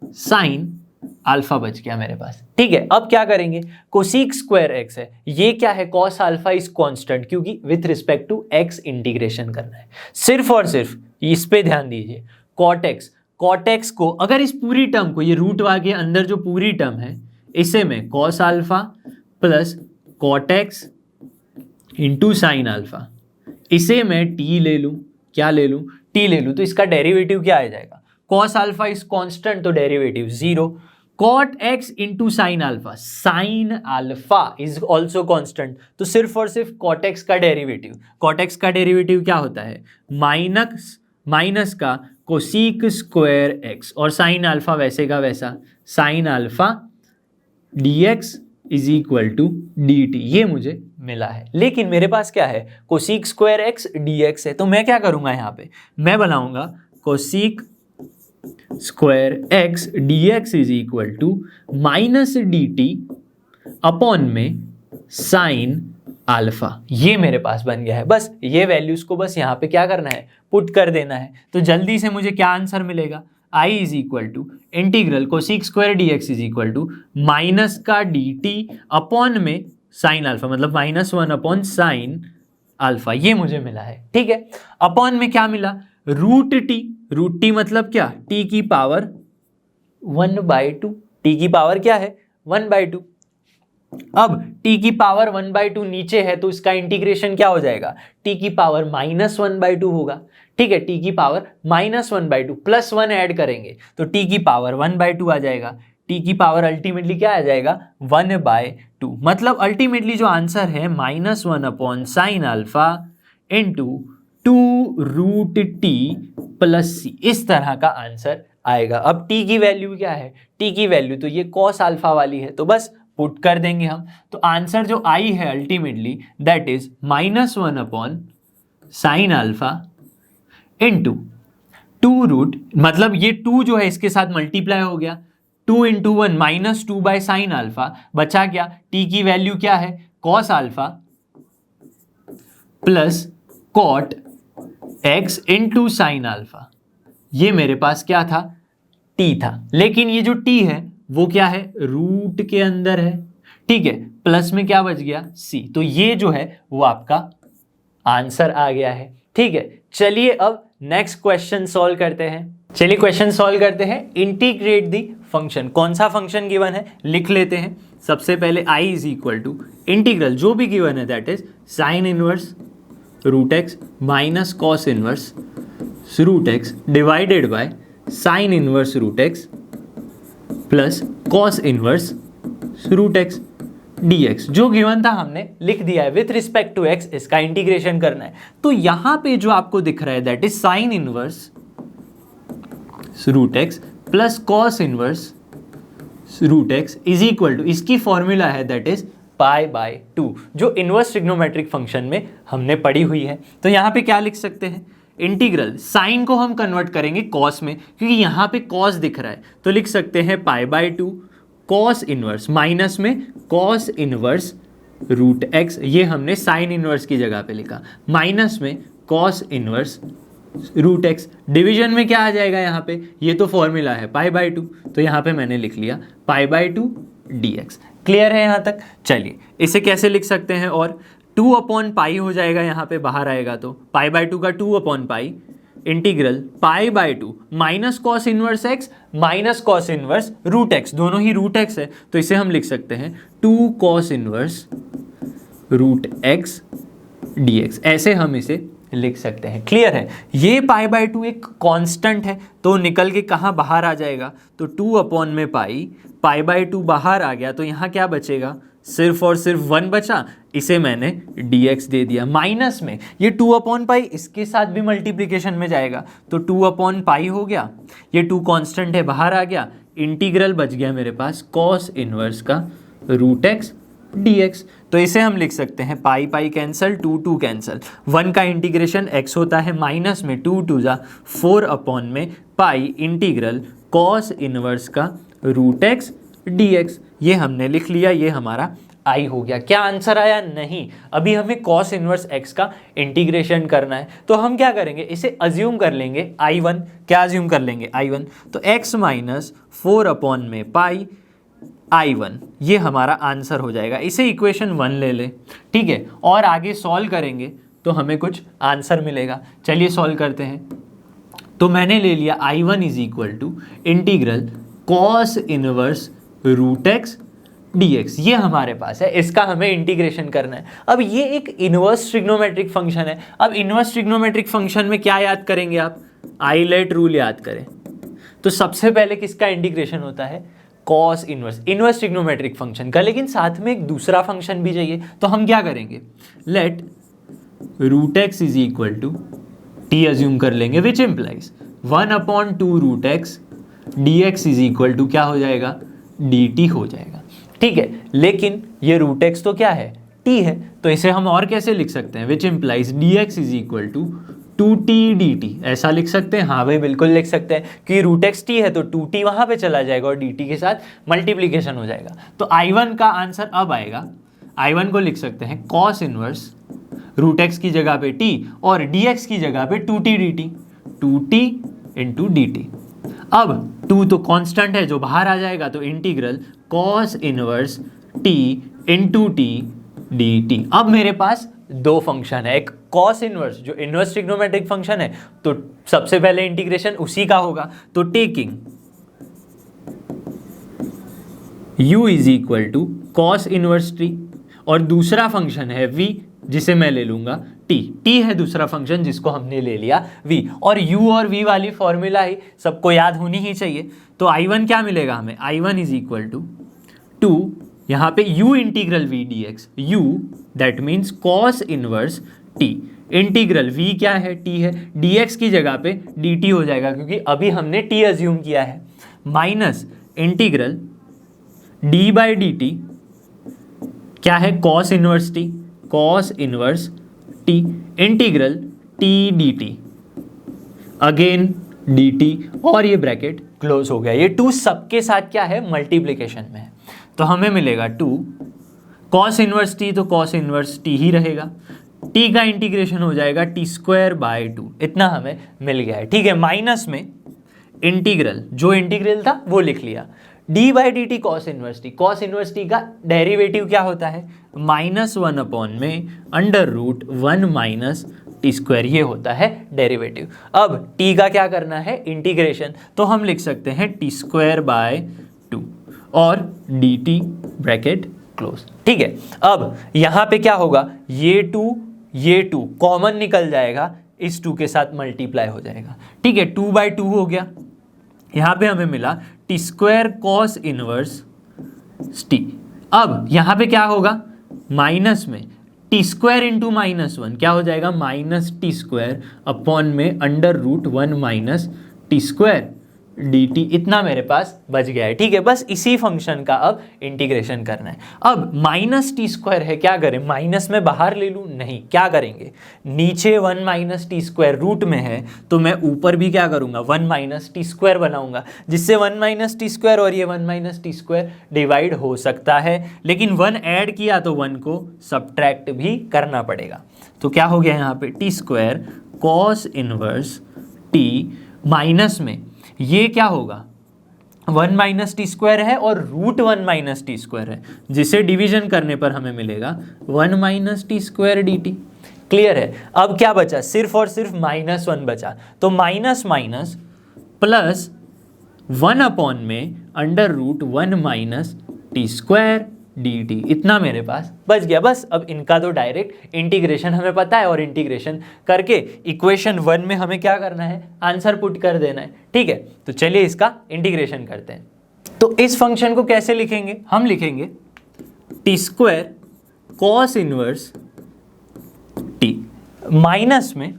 sine alpha बच गया मेरे पास। ठीक है, अब क्या करेंगे, कोसीक स्क्वायर एक्स है, ये क्या है, कॉस अल्फा इज कांस्टेंट, क्योंकि with respect to x integration करना है। सिर्फ और सिर्फ इस पे ध्यान दीजिए, कॉट एक्स को अगर इस पूरी टर्म को, ये रूट के अंदर जो पूरी टर्म है, इसे मैं cos alpha plus cot x into sine alpha, इसे मैं टी ले लूं, क्या ले लूं, टी ले लूं, तो इसका डेरिवेटिव क्या आ जाएगा, कॉस अल्फा इज कांस्टेंट तो derivative 0, cot x into sine alpha, sine alpha is also constant, तो सिर्फ और सिर्फ कॉट एक्स का डेरिवेटिव क्या होता है, माइनस का कोसीक स्क्वायर एक्स, और साइन अल्फा वैसे का वैसा, sine alpha dx is equal to dt। ये मुझे मिला है, लेकिन मेरे पास क्या है, कोसीक स्क्वायर एक्स dx है, तो मैं क्या करूंगा, यहाँ पे मैं बनाऊंगा cosec square x dx is equal to minus dt upon में साइन अल्फा। ये मेरे पास बन गया है। बस ये वैल्यूज को बस यहाँ पे क्या करना है, पुट कर देना है। तो जल्दी से मुझे क्या आंसर मिलेगा, i is equal to integral cosec square dx is equal to minus का dt अपॉन में साइन अल्फा मतलब -1 अपॉन साइन अल्फा। ये मुझे मिला है। ठीक है, अपॉन में क्या मिला, रूट टी मतलब क्या, t की पावर 1/2, टी की पावर क्या है 1/2। अब t की पावर 1/2 नीचे है तो इसका इंटीग्रेशन क्या हो जाएगा, t की पावर -1/2 होगा। ठीक है, t की पावर -1/2 प्लस 1 ऐड करेंगे तो t की पावर 1/2 आ जाएगा। t की पावर अल्टीमेटली क्या आ जाएगा 1/2। मतलब अल्टीमेटली जो आंसर है -1/sin α into 2√t plus c, इस तरह का आंसर आएगा। अब t की वैल्यू क्या है, t की वैल्यू तो ये cos α वाली है, तो बस पुट कर देंगे हम। तो आंसर जो आई है ultimately that is -1/sin α into 2 मतलब ये 2 जो है इसके साथ मल्टीप्लाई हो गया, 2 इंटू 1 -2/sin α, बचा क्या, t की वैल्यू क्या है cos α plus cot x into sin α। ये मेरे पास क्या था t था, लेकिन ये जो t है वो क्या है रूट के अंदर है। ठीक है, प्लस में क्या बच गया c, तो ये जो है वो आपका आंसर आ गया है। ठीक है, चलिए अब नेक्स्ट क्वेश्चन सॉल्व करते हैं। चलिए क्वेश्चन सॉल्व करते हैं। इंटीग्रेट दी फंक्शन, कौन सा फंक्शन गिवन है लिख लेते हैं। सबसे पहले i is equal to integral जो भी गिवन है that is sine inverse root x minus cos inverse root x divided by sine inverse root x plus cos inverse root x dx। जो गिवन था हमने लिख दिया है विथ रिस्पेक्ट टू x, इसका इंटीग्रेशन करना है। तो यहां पे जो आपको दिख रहा है that is sine inverse root x plus cos inverse root x is equal to, इसकी फॉर्मूला है दैट इज π/2, जो इनवर्स ट्रिग्नोमेट्रिक फंक्शन में हमने पढ़ी हुई है। तो यहां पे क्या लिख सकते हैं, इंटीग्रल साइन को हम कन्वर्ट करेंगे कॉस में, क्योंकि यहां पे कॉस दिख रहा है, तो लिख सकते हैं π/2 कॉस इनवर्स माइनस में कॉस इनवर्स रूट एक्स, ये हमने साइन इनवर्स की जगह पे लिखा, माइनस में cos inverse root x. Division में क्या आ जाएगा यहाँ पे, ये तो फॉर्मूला है π/2, तो यहाँ पे मैंने लिख लिया π/2 dx। क्लियर है यहाँ तक। चलिए इसे कैसे लिख सकते हैं, और 2/π हो जाएगा, यहाँ पे बाहर आएगा तो π/2 का 2/π integral π/2 minus cos inverse x minus cos inverse root x, दोनों ही रूट एक्स है, तो इसे हम लिख सकते हैं 2 cos inverse root x dx, ऐसे हम इसे लिख सकते हैं। क्लियर है। ये π/2 एक कांस्टेंट है, तो निकल के कहाँ बाहर आ जाएगा, तो 2/π, π/2 बाहर आ गया, तो यहाँ क्या बचेगा, सिर्फ और सिर्फ 1 बचा, इसे मैंने dx दे दिया। माइनस में ये 2/π इसके साथ भी मल्टीप्लिकेशन में जाएगा, तो 2/π हो गया, ये 2 कांस्टेंट है बाहर आ गया, इंटीग्रल बच गया मेरे पास cos इनवर्स का रूट एक्स dx। तो इसे हम लिख सकते हैं π कैंसल, 2 कैंसल, 1 का इंटीग्रेशन x होता है, माइनस में 2 2 जा 4 में पाई इंटीग्रल cos इनवर्स का रूट एक्स dx। ये हमने लिख लिया, ये हमारा आई हो गया। क्या आंसर आया, नहीं, अभी हमें cos इनवर्स x का इंटीग्रेशन करना है। तो हम क्या करेंगे, इसे अज्यूम कर लेंगे I1। क्या अज्यूम कर लेंगे I1, तो x माइनस 4 में पाई I1, ये हमारा आंसर हो जाएगा। इसे इक्वेशन 1 ले ले, ठीक है, और आगे सॉल्व करेंगे तो हमें कुछ आंसर मिलेगा। चलिए सॉल्व करते हैं। तो मैंने ले लिया I1 is equal to integral cos inverse root x dx, ये हमारे पास है, इसका हमें इंटीग्रेशन करना है। अब ये एक इनवर्स ट्रिग्नोमेट्रिक फंक्शन है। अब इनवर्स ट्रिग्नोमेट्रिक फंक्शन में क्या याद करेंगे आप, आइलेट रूल याद करें। तो सबसे पहले किसका इंटीग्रेशन होता है, cos inverse, inverse trigonometric function का, लेकिन साथ में एक दूसरा फंक्शन भी चाहिए। तो हम क्या करेंगे, let root x is equal to t assume कर लेंगे, which implies 1/2 root x dx is equal to क्या हो जाएगा, dt हो जाएगा। ठीक है, लेकिन ये रूट एक्स तो क्या है, t है, तो इसे हम और कैसे लिख सकते हैं, which implies dx is equal to 2t dt, ऐसा लिख सकते हैं। हाँ भाई बिल्कुल लिख सकते हैं, कि रूट एक्स t है तो 2t वहां पे चला जाएगा और dt के साथ मल्टीप्लीकेशन हो जाएगा। तो I1 का आंसर अब आएगा, I1 को लिख सकते हैं cos इनवर्स रूट एक्स की जगह पे t और dx की जगह पे 2t dt, 2t into dt। अब 2 तो कांस्टेंट है जो बाहर आ जाएगा, तो integral cos inverse t into t dt। अब मेरे पास दो फंक्शन है, एक cos इनवर्स जो इनवर्स ट्रिग्नोमेट्रिक फंक्शन है, तो सबसे पहले इंटीग्रेशन उसी का होगा। तो taking u is equal to cos inverse t, और दूसरा फंक्शन है v जिसे मैं ले लूंगा t है दूसरा फंक्शन जिसको हमने ले लिया v, और u और v वाली फॉर्मूला ही सबको याद होनी ही चाहिए। तो I1 क्या मिलेगा हमें, I1 इज इक्वल टू यहाँ पे u integral v dx, u that means cos inverse t integral v क्या है, t है, dx की जगह पे dt हो जाएगा क्योंकि अभी हमने t अज्यूम किया है, minus integral d by d T क्या है, cos inverse t, cos inverse t integral t D T, again D T, और ये ब्रैकेट क्लोज हो गया। ये टू सबके साथ क्या है, मल्टीप्लीकेशन में है, तो हमें मिलेगा 2 कॉस इनवर्स t, तो कॉस इनवर्स t ही रहेगा, t का इंटीग्रेशन हो जाएगा t स्क्वायर बाय 2, इतना हमें मिल गया है। ठीक है, माइनस में इंटीग्रल, जो इंटीग्रल था वो लिख लिया, d by d t cos inverse t, cos inverse t का डेरिवेटिव क्या होता है, -1 अपॉन में under root 1 minus t square, ये होता है डेरिवेटिव। अब t का क्या करना है, इंटीग्रेशन, तो हम लिख सकते हैं टी स्क्वायर बाय 2 और डी टी ब्रैकेट क्लोज। ठीक है, अब यहाँ पे क्या होगा, ये 2 कॉमन निकल जाएगा, इस 2 के साथ मल्टीप्लाई हो जाएगा। ठीक है, 2 बाई 2 हो गया, यहाँ पे हमें मिला T square cos inverse T. अब यहाँ पे क्या होगा, माइनस में टी स्क्वायर इंटू -1 क्या हो जाएगा, माइनस टी स्क्वायर अपॉन में under root 1 minus t square d t, इतना मेरे पास बच गया है। ठीक है, बस इसी फंक्शन का अब इंटीग्रेशन करना है। अब माइनस टी स्क्वायर है, क्या करें, माइनस में बाहर ले लूँ, नहीं, क्या करेंगे, नीचे 1 माइनस टी स्क्वायर रूट में है, तो मैं ऊपर भी क्या करूँगा, 1 माइनस टी स्क्वायर बनाऊंगा, जिससे 1 माइनस टी स्क्वायर और ये 1 माइनस टी स्क्वायर डिवाइड हो सकता है, लेकिन 1 ऐड किया तो 1 को सब्ट्रैक्ट भी करना पड़ेगा। तो क्या हो गया यहाँ पे, T square cos inverse t, minus में ये क्या होगा, 1 माइनस टी स्क्वायर है और रूट 1 माइनस टी स्क्वायर है, जिसे डिवीजन करने पर हमें मिलेगा 1 minus t square d T. Clear है, अब क्या बचा, सिर्फ और सिर्फ -1 बचा, तो माइनस माइनस प्लस 1 अपॉन में under root 1 minus t square d t, इतना मेरे पास बच गया। बस अब इनका तो डायरेक्ट इंटीग्रेशन हमें पता है, और इंटीग्रेशन करके इक्वेशन 1 में हमें क्या करना है, आंसर पुट कर देना है। ठीक है, तो चलिए इसका इंटीग्रेशन करते हैं। तो इस फंक्शन को कैसे लिखेंगे, हम लिखेंगे t square cos inverse t, minus में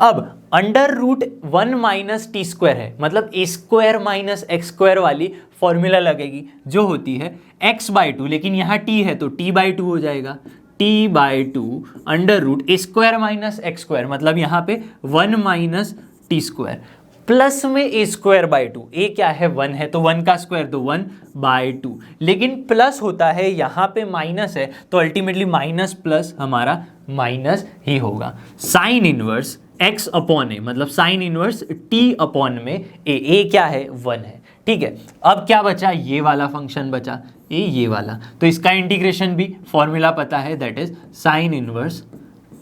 अब under root 1 minus t square है, मतलब a square minus x square वाली फॉर्मूला लगेगी, जो होती है x बाई 2, लेकिन यहाँ t है तो t बाई 2 हो जाएगा, t by 2 under root a square minus x square, मतलब यहाँ पे 1 माइनस टी स्क्वायर, प्लस में ए स्क्वायर बाई 2, ए क्या है, 1 है तो 1 का स्क्वायर, तो 1 बाई 2, लेकिन प्लस होता है, यहाँ पे माइनस है तो अल्टीमेटली माइनस प्लस हमारा माइनस ही होगा। साइन इनवर्स x अपॉन ए, मतलब साइन इनवर्स t अपॉन में ए क्या है, 1 है। ठीक है, अब क्या बचा, ये वाला फंक्शन बचा, ये वाला, तो इसका इंटीग्रेशन भी फॉर्मूला पता है, that is sine inverse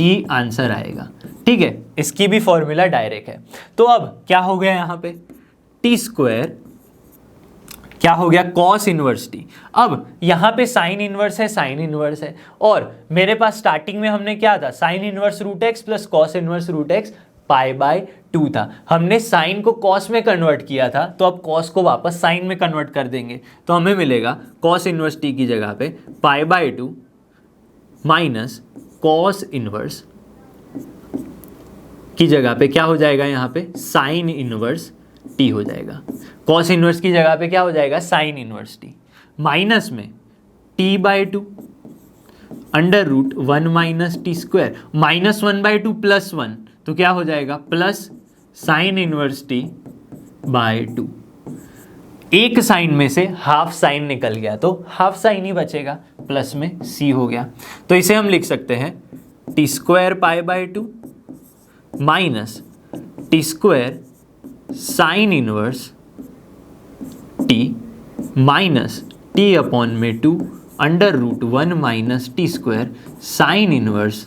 t answer आएगा। ठीक है, इसकी भी फॉर्मूला डायरेक्ट है। तो अब क्या हो गया यहाँ पे, टी स्क्वायर क्या हो गया, कॉस इनवर्स टी। अब यहाँ पे साइन इनवर्स है, साइन इनवर्स है, और मेरे पास स्टार्टिंग में हमने क्या था, sine inverse root x plus cos inverse root x pi by 2 था। हमने साइन को कॉस में कन्वर्ट किया था, तो अब कॉस को वापस साइन में कन्वर्ट कर देंगे, तो हमें मिलेगा कॉस इनवर्स टी की जगह पे पाई बाय 2 माइनस कॉस इनवर्स की जगह पे क्या हो जाएगा, यहाँ पे साइन इनवर्स टी हो जाएगा, कॉस इनवर्स की जगह पे क्या हो जाएगा, साइन इनवर्स टी, माइनस में t by 2 under root 1 minus t square, -1 by 2 plus 1, तो क्या हो जाएगा, plus sine inverse t by 2। एक साइन में से हाफ साइन निकल गया तो हाफ साइन ही बचेगा, प्लस में सी हो गया, तो इसे हम लिख सकते हैं t square pi by 2 minus t square sine inverse t minus t upon में 2 under root 1 minus t square sine inverse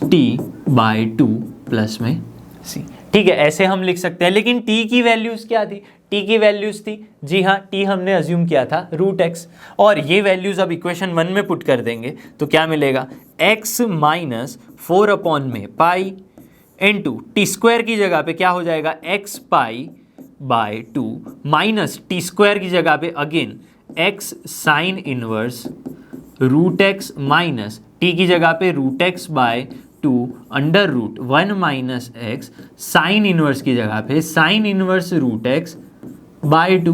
t by 2 plus में सी। ठीक है, ऐसे हम लिख सकते हैं, लेकिन t की वैल्यूज क्या थी, टी की वैल्यूज थी, जी हाँ टी हमने अज्यूम किया था √x, और ये वैल्यूज अब इक्वेशन 1 में पुट कर देंगे तो क्या मिलेगा, x माइनस 4 अपॉन में पाई इंटू टी स्क्वायर की जगह पे क्या हो जाएगा x pi by 2 minus t square की जगह पे again x sine inverse √x minus t की जगह पे √x by 2 under root 1 minus x sine inverse की जगह पे sine inverse √x by 2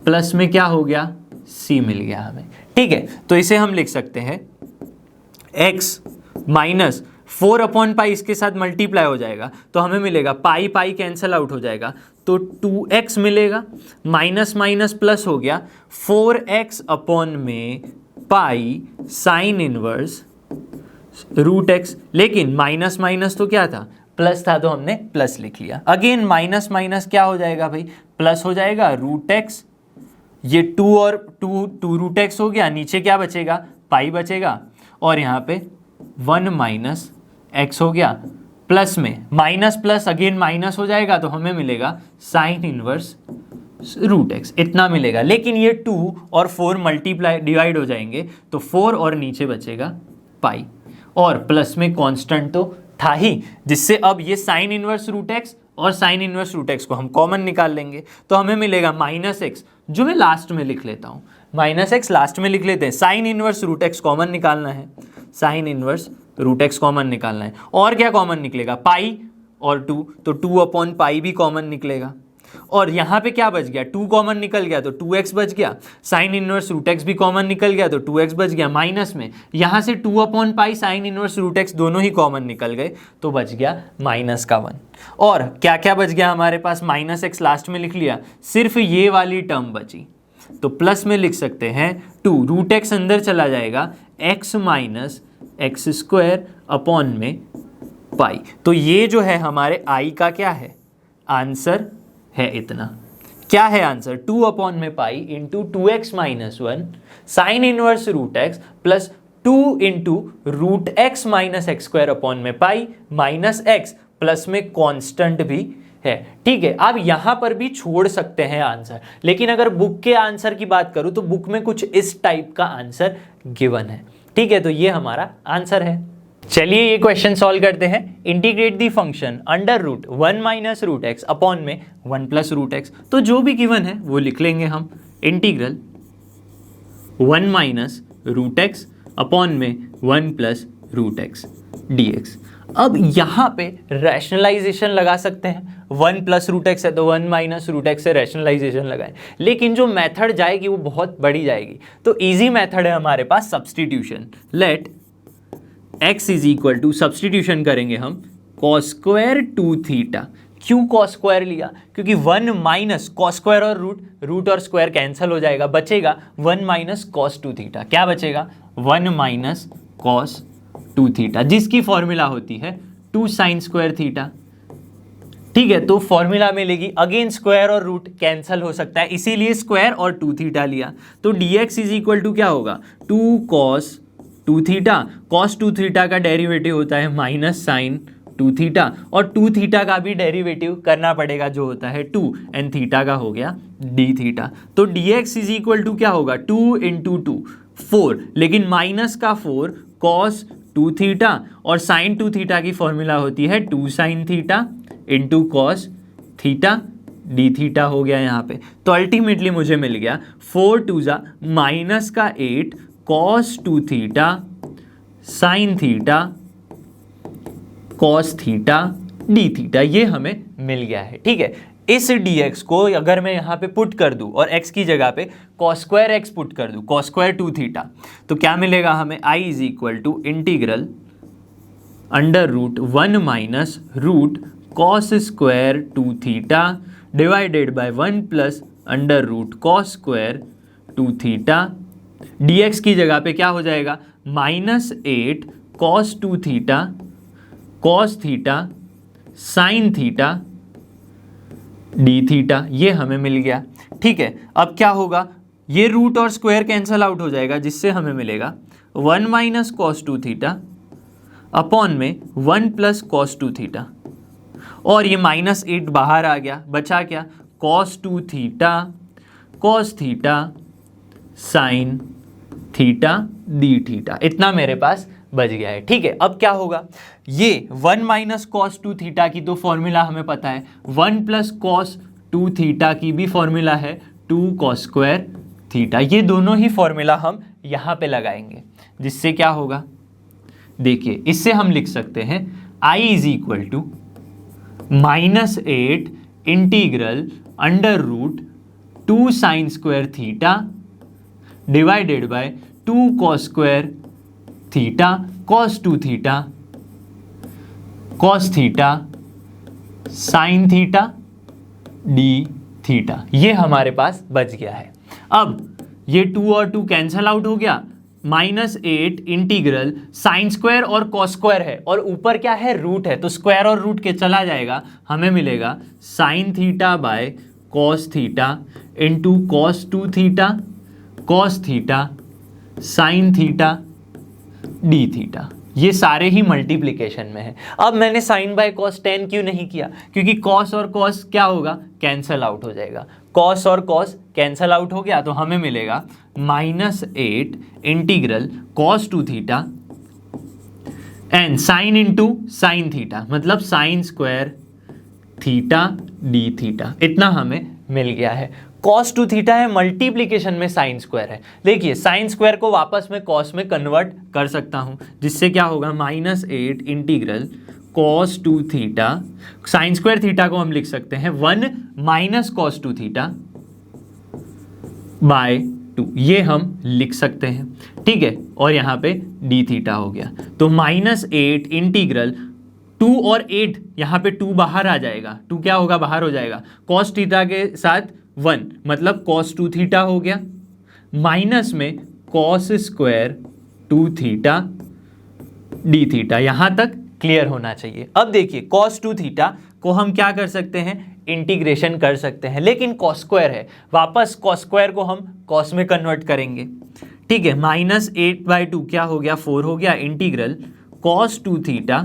plus में क्या हो गया, c मिल गया हमें। ठीक है, तो इसे हम लिख सकते हैं x माइनस 4 अपॉन पाई इसके साथ मल्टीप्लाई हो जाएगा तो हमें मिलेगा पाई पाई कैंसिल आउट हो जाएगा तो 2x मिलेगा, माइनस माइनस प्लस हो गया 4x अपॉन में पाई साइन इनवर्स √x, लेकिन माइनस माइनस तो क्या था, प्लस था, तो हमने प्लस लिख लिया। अगेन माइनस माइनस क्या हो जाएगा भाई, प्लस हो जाएगा √x, ये 2 और 2 √x हो गया, नीचे क्या बचेगा, पाई बचेगा, और यहाँ पे 1 माइनस एक्स हो गया, प्लस में माइनस प्लस अगेन माइनस हो जाएगा तो हमें मिलेगा साइन इनवर्स √x, इतना मिलेगा। लेकिन ये 2 और 4 मल्टीप्लाई डिवाइड हो जाएंगे तो 4 और नीचे बचेगा पाई, और प्लस में कांस्टेंट तो था ही, जिससे अब ये साइन इनवर्स √x और साइन इनवर्स √x को हम कॉमन निकाल लेंगे तो हमें मिलेगा माइनस एक्स, जो मैं लास्ट में लिख लेता हूँ, माइनस एक्स लास्ट में लिख लेते हैं, साइन इनवर्स √x कॉमन निकालना है, साइन इनवर्स √x कॉमन निकालना है, और क्या कॉमन निकलेगा, पाई और 2, तो 2 अपॉन पाई भी कॉमन निकलेगा, और यहाँ पे क्या बच गया, 2 कॉमन निकल गया तो 2x बच गया, साइन इनवर्स √x भी कॉमन निकल गया तो 2x बच गया, माइनस में यहाँ से 2 upon pi sine inverse √x दोनों ही कॉमन निकल गए तो बच गया माइनस का 1, और क्या क्या बच गया हमारे पास, माइनस एक्स लास्ट में लिख लिया, सिर्फ ये वाली टर्म बची तो प्लस में लिख सकते हैं 2 √x अंदर चला जाएगा, x minus x square upon में पाई, तो ये जो है हमारे आई का क्या है, आंसर है इतना। क्या है आंसर, 2 अपॉन में pi into 2x minus 1 sign inverse √x plus 2 into √x minus x square upon में पाई माइनस x प्लस में कांस्टेंट भी है। ठीक है, आप यहां पर भी छोड़ सकते हैं आंसर, लेकिन अगर बुक के आंसर की बात करूं तो बुक में कुछ इस टाइप का आंसर गिवन है। ठीक है, तो ये हमारा आंसर है। चलिए ये क्वेश्चन सॉल्व करते हैं। Integrate the function under root 1 minus √x upon में 1 प्लस √x, तो जो भी गिवन है वो लिख लेंगे हम, इंटीग्रल 1 माइनस √x अपॉन में 1 प्लस √x dx। अब यहाँ पे रैशनलाइजेशन लगा सकते हैं, 1 प्लस √x है तो 1 माइनस √x से रैशनलाइजेशन लगाएं, लेकिन जो मेथड जाएगी वो बहुत बड़ी जाएगी, तो इजी मेथड है हमारे पास substitution. Let x is equal to, substitution करेंगे हम cos स्क्वायर 2 थीटा। क्यों cos स्क्वायर लिया, क्योंकि 1 माइनस cos स्क्वायर और रूट और स्क्वायर कैंसिल हो जाएगा, बचेगा 1 माइनस cos 2 थीटा। क्या बचेगा, 1 माइनस cos 2 थीटा, जिसकी फॉर्मूला होती है 2 साइन स्क्वायर थीटा। ठीक है, तो फॉर्मूला में लेगी, अगेन स्क्वायर और रूट कैंसिल हो सकता है, इसीलिए स्क्वायर और 2 थीटा लिया, तो dx इज इक्वल टू क्या होगा, 2 cos 2 थीटा। cos 2 थीटा का डेरिवेटिव होता है माइनस साइन 2 थीटा, और 2 थीटा का भी डेरिवेटिव करना पड़ेगा जो होता है 2, एंड थीटा का हो गया d थीटा। तो dx इज इक्वल टू क्या होगा, 2 इंटू 2 4, लेकिन माइनस का 4 cos 2 थीटा, और साइन 2 थीटा की फॉर्मूला होती है 2 sine theta into cos theta d theta हो गया यहाँ पे। तो अल्टीमेटली मुझे मिल गया 4 2 जा माइनस का 8 cos 2 theta sine theta cos theta d theta, ये हमें मिल गया है। ठीक है, इस dx को अगर मैं यहाँ पे पुट कर दूँ और x की जगह पे cos स्क्वायर x पुट कर दूँ, cos स्क्वायर 2 थीटा, तो क्या मिलेगा हमें, i is equal to integral under root 1 minus root cos square 2 theta divided by 1 plus under root cos square 2 theta. dx की जगह पे क्या हो जाएगा, minus 8 cos 2 theta cos theta sine theta d theta, ये हमें मिल गया। ठीक है, अब क्या होगा, ये रूट और स्क्वायर कैंसल आउट हो जाएगा, जिससे हमें मिलेगा 1 माइनस कॉस 2 थीटा अपॉन में 1 प्लस कॉस 2 थीटा, और ये माइनस 8 बाहर आ गया, बचा क्या, cos 2 theta cos theta sine theta d theta, इतना मेरे पास बच गया है। ठीक है, अब क्या होगा, ये 1 माइनस कॉस 2 थीटा की तो फॉर्मूला हमें पता है, 1 प्लस कॉस 2 थीटा की भी फॉर्मूला है 2 कॉस स्क्वायर थीटा। ये दोनों ही फॉर्मूला हम यहाँ पे लगाएंगे, जिससे क्या होगा, देखिए इससे हम लिख सकते हैं I is equal to -8 integral under root 2 sine square theta divided by 2 cos square theta cos 2 theta cos theta sine theta d theta. ये हमारे पास बच गया है। अब ये 2 और 2 कैंसल आउट हो गया, -8 इंटीग्रल साइन स्क्वायर और कॉस स्क्वायर है, और ऊपर क्या है, रूट है, तो स्क्वायर और रूट के चला जाएगा, हमें मिलेगा sine theta by cos theta into cos 2 theta cos theta sine theta d theta. ये सारे ही मल्टीप्लिकेशन में है। अब मैंने साइन बाय कॉस 10 क्यों नहीं किया, क्योंकि कॉस और कॉस क्या होगा, कैंसल आउट हो जाएगा, कॉस और कॉस कैंसल आउट हो गया, तो हमें मिलेगा -8 integral cos 2 theta and sine into sine theta, मतलब sine square theta d theta, इतना हमें मिल गया है। cos 2 थीटा है, मल्टीप्लिकेशन में साइन स्क्वायर है। देखिए साइन स्क्वायर को वापस में cos में कन्वर्ट कर सकता हूं, जिससे क्या होगा, -8 integral cos 2 theta, sign square theta को हम लिख सकते हैं 1 माइनस cos 2 थीटा बाय 2, ये हम लिख सकते हैं। ठीक है, और यहाँ पे डी थीटा हो गया, तो -8 इंटीग्रल 2 और 8, यहाँ पे 2 बाहर आ जाएगा, 2 क्या होगा, बाहर हो जाएगा, cos थीटा के साथ 1 मतलब cos 2 थीटा हो गया, माइनस में cos square 2 theta d theta. यहां तक क्लियर होना चाहिए। अब देखिए cos 2 थीटा को हम क्या कर सकते हैं, इंटीग्रेशन कर सकते हैं, लेकिन cos स्क्वायर है, वापस cos स्क्वायर को हम cos में कन्वर्ट करेंगे। ठीक है, -8/2 क्या हो गया, 4 हो गया, इंटीग्रल cos 2 थीटा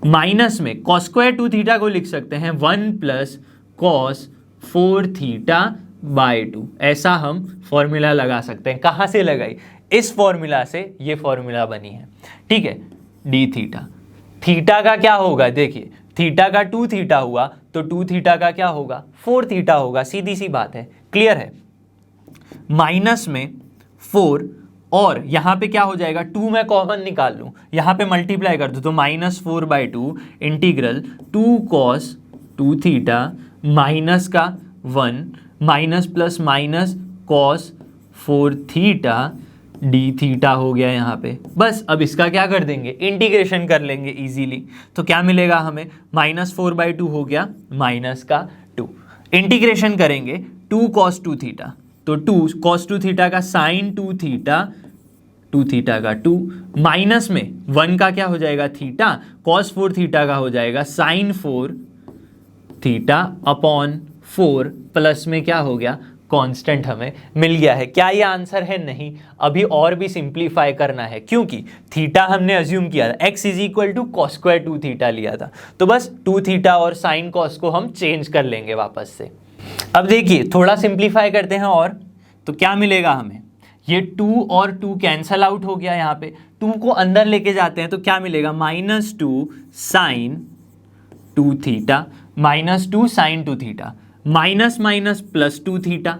माइनस में cos स्क्वायर 2 थीटा को लिख सकते हैं 1 प्लस cos 4 थीटा बाय 2, ऐसा हम फॉर्मूला लगा सकते हैं। कहाँ से लगाई, इस फॉर्मूला से ये फॉर्मूला बनी है। ठीक है, डी थीटा, थीटा का क्या होगा, देखिए थीटा का 2 थीटा हुआ तो 2 थीटा का क्या होगा, 4 थीटा होगा, सीधी सी बात है, क्लियर है। माइनस में 4 और यहाँ पे क्या हो जाएगा, 2 मैं कॉमन निकाल लूँ, यहाँ पे मल्टीप्लाई कर दूँ तो -4/2 इंटीग्रल 2 cos 2 थीटा माइनस का 1 minus plus minus cos 4 theta d theta हो गया यहाँ पे। बस अब इसका क्या कर देंगे, इंटीग्रेशन कर लेंगे इजीली, तो क्या मिलेगा हमें, -4/2 हो गया माइनस का 2, इंटीग्रेशन करेंगे 2 cos 2 थीटा, तो 2 cos 2 थीटा का साइन 2 थीटा 2 थीटा का 2 माइनस में 1 का क्या हो जाएगा, थीटा, cos 4 थीटा का हो जाएगा साइन 4 थीटा अपॉन 4, प्लस में क्या हो गया, कांस्टेंट हमें मिल गया है। क्या ये आंसर है, नहीं, अभी और भी सिंप्लीफाई करना है, क्योंकि थीटा हमने अज्यूम किया था, x is equal to cos square 2 theta लिया था, तो बस 2 थीटा और साइन cos को हम चेंज कर लेंगे वापस से। अब देखिए थोड़ा सिंप्लीफाई करते हैं, और तो क्या मिलेगा हमें, ये 2 और 2 कैंसल आउट हो गया, यहाँ पे 2 को अंदर लेके जाते हैं तो क्या मिलेगा, -2 sine 2 theta -2 sine 2 theta, minus minus plus 2 theta.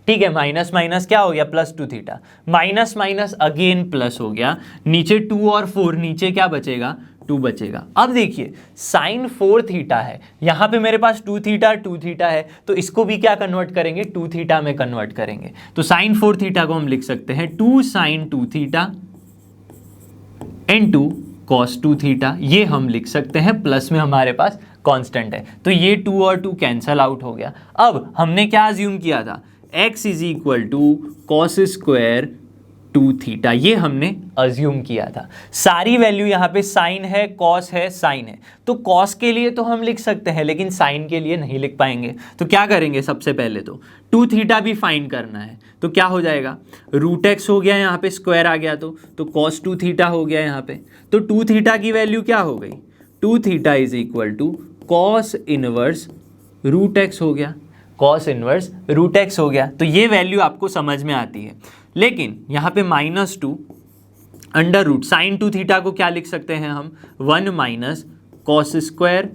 ठीक है, माइनस माइनस क्या हो गया, +2 theta, minus minus again plus हो गया, नीचे 2 और 4, नीचे क्या बचेगा, 2 बचेगा। अब देखिए साइन 4 थीटा है, यहाँ पे मेरे पास 2 थीटा है, तो इसको भी क्या कन्वर्ट करेंगे, 2 थीटा में कन्वर्ट करेंगे, तो साइन 4 थीटा को हम लिख सकते हैं 2 sine 2 theta into cos 2 theta, ये हम लिख सकते हैं, प्लस में हमारे पास कांस्टेंट है, तो ये 2 और 2 कैंसल आउट हो गया। अब हमने क्या अज्यूम किया था, x is equal to cos square 2 theta, ये हमने अज्यूम किया था। सारी वैल्यू यहाँ पे साइन है, cos है, साइन है, तो cos के लिए तो हम लिख सकते हैं, लेकिन साइन के लिए नहीं लिख पाएंगे, तो क्या करेंगे, सबसे पहले तो 2 थीटा भी फाइंड करना है, तो क्या हो जाएगा, √x हो गया, यहाँ पे स्क्वायर आ गया, तो cos 2 थीटा हो गया यहाँ पे, तो 2 थीटा की वैल्यू क्या हो गई, 2 theta is equal to cos inverse √x हो गया, कॉस इनवर्स रूट एक्स हो गया। तो ये वैल्यू आपको समझ में आती है। लेकिन यहाँ पे -2 अंडर रूट साइन 2 थीटा को क्या लिख सकते हैं हम, 1 minus cos square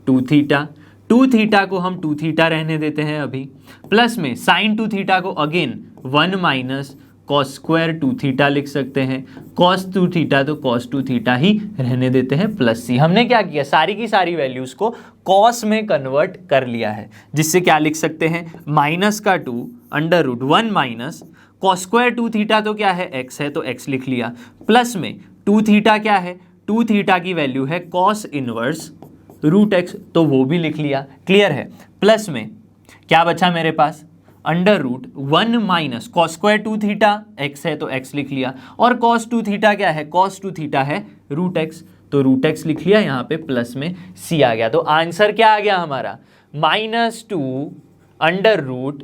2 theta. 2 theta को हम 2 थीटा रहने देते हैं अभी, प्लस में साइन 2 थीटा को again 1 minus cos square 2 theta लिख सकते हैं। कॉस 2 थीटा तो कॉस 2 थीटा ही रहने देते हैं प्लस सी। हमने क्या किया, सारी की सारी वैल्यूज को कॉस में कन्वर्ट कर लिया है, जिससे क्या लिख सकते हैं, माइनस का 2 under root 1 minus cos square 2 theta तो क्या है, एक्स है तो एक्स लिख लिया, प्लस में 2 थीटा क्या है, 2 थीटा की वैल्यू है कॉस इनवर्स रूट एक्स तो वो भी लिख लिया। क्लियर है। प्लस में क्या बचा मेरे पास, under root 1 minus cos square 2 theta, x है तो एक्स लिख लिया, और कॉस 2 थीटा क्या है, कॉस 2 थीटा है रूट एक्स तो रूट एक्स लिख लिया, यहाँ पे प्लस में सी आ गया। तो आंसर क्या आ गया हमारा, -2 under root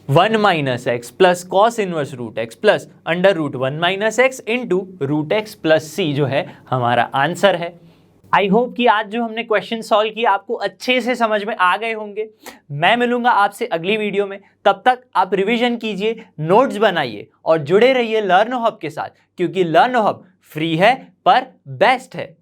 1 minus x plus cos inverse root x plus under root 1 minus x into root x plus c जो है हमारा आंसर है। आई होप कि आज जो हमने क्वेश्चन सॉल्व किया आपको अच्छे से समझ में आ गए होंगे। मैं मिलूंगा आपसे अगली वीडियो में, तब तक आप रिवीजन कीजिए, नोट्स बनाइए और जुड़े रहिए लर्न हब के साथ, क्योंकि लर्न हब फ्री है पर बेस्ट है।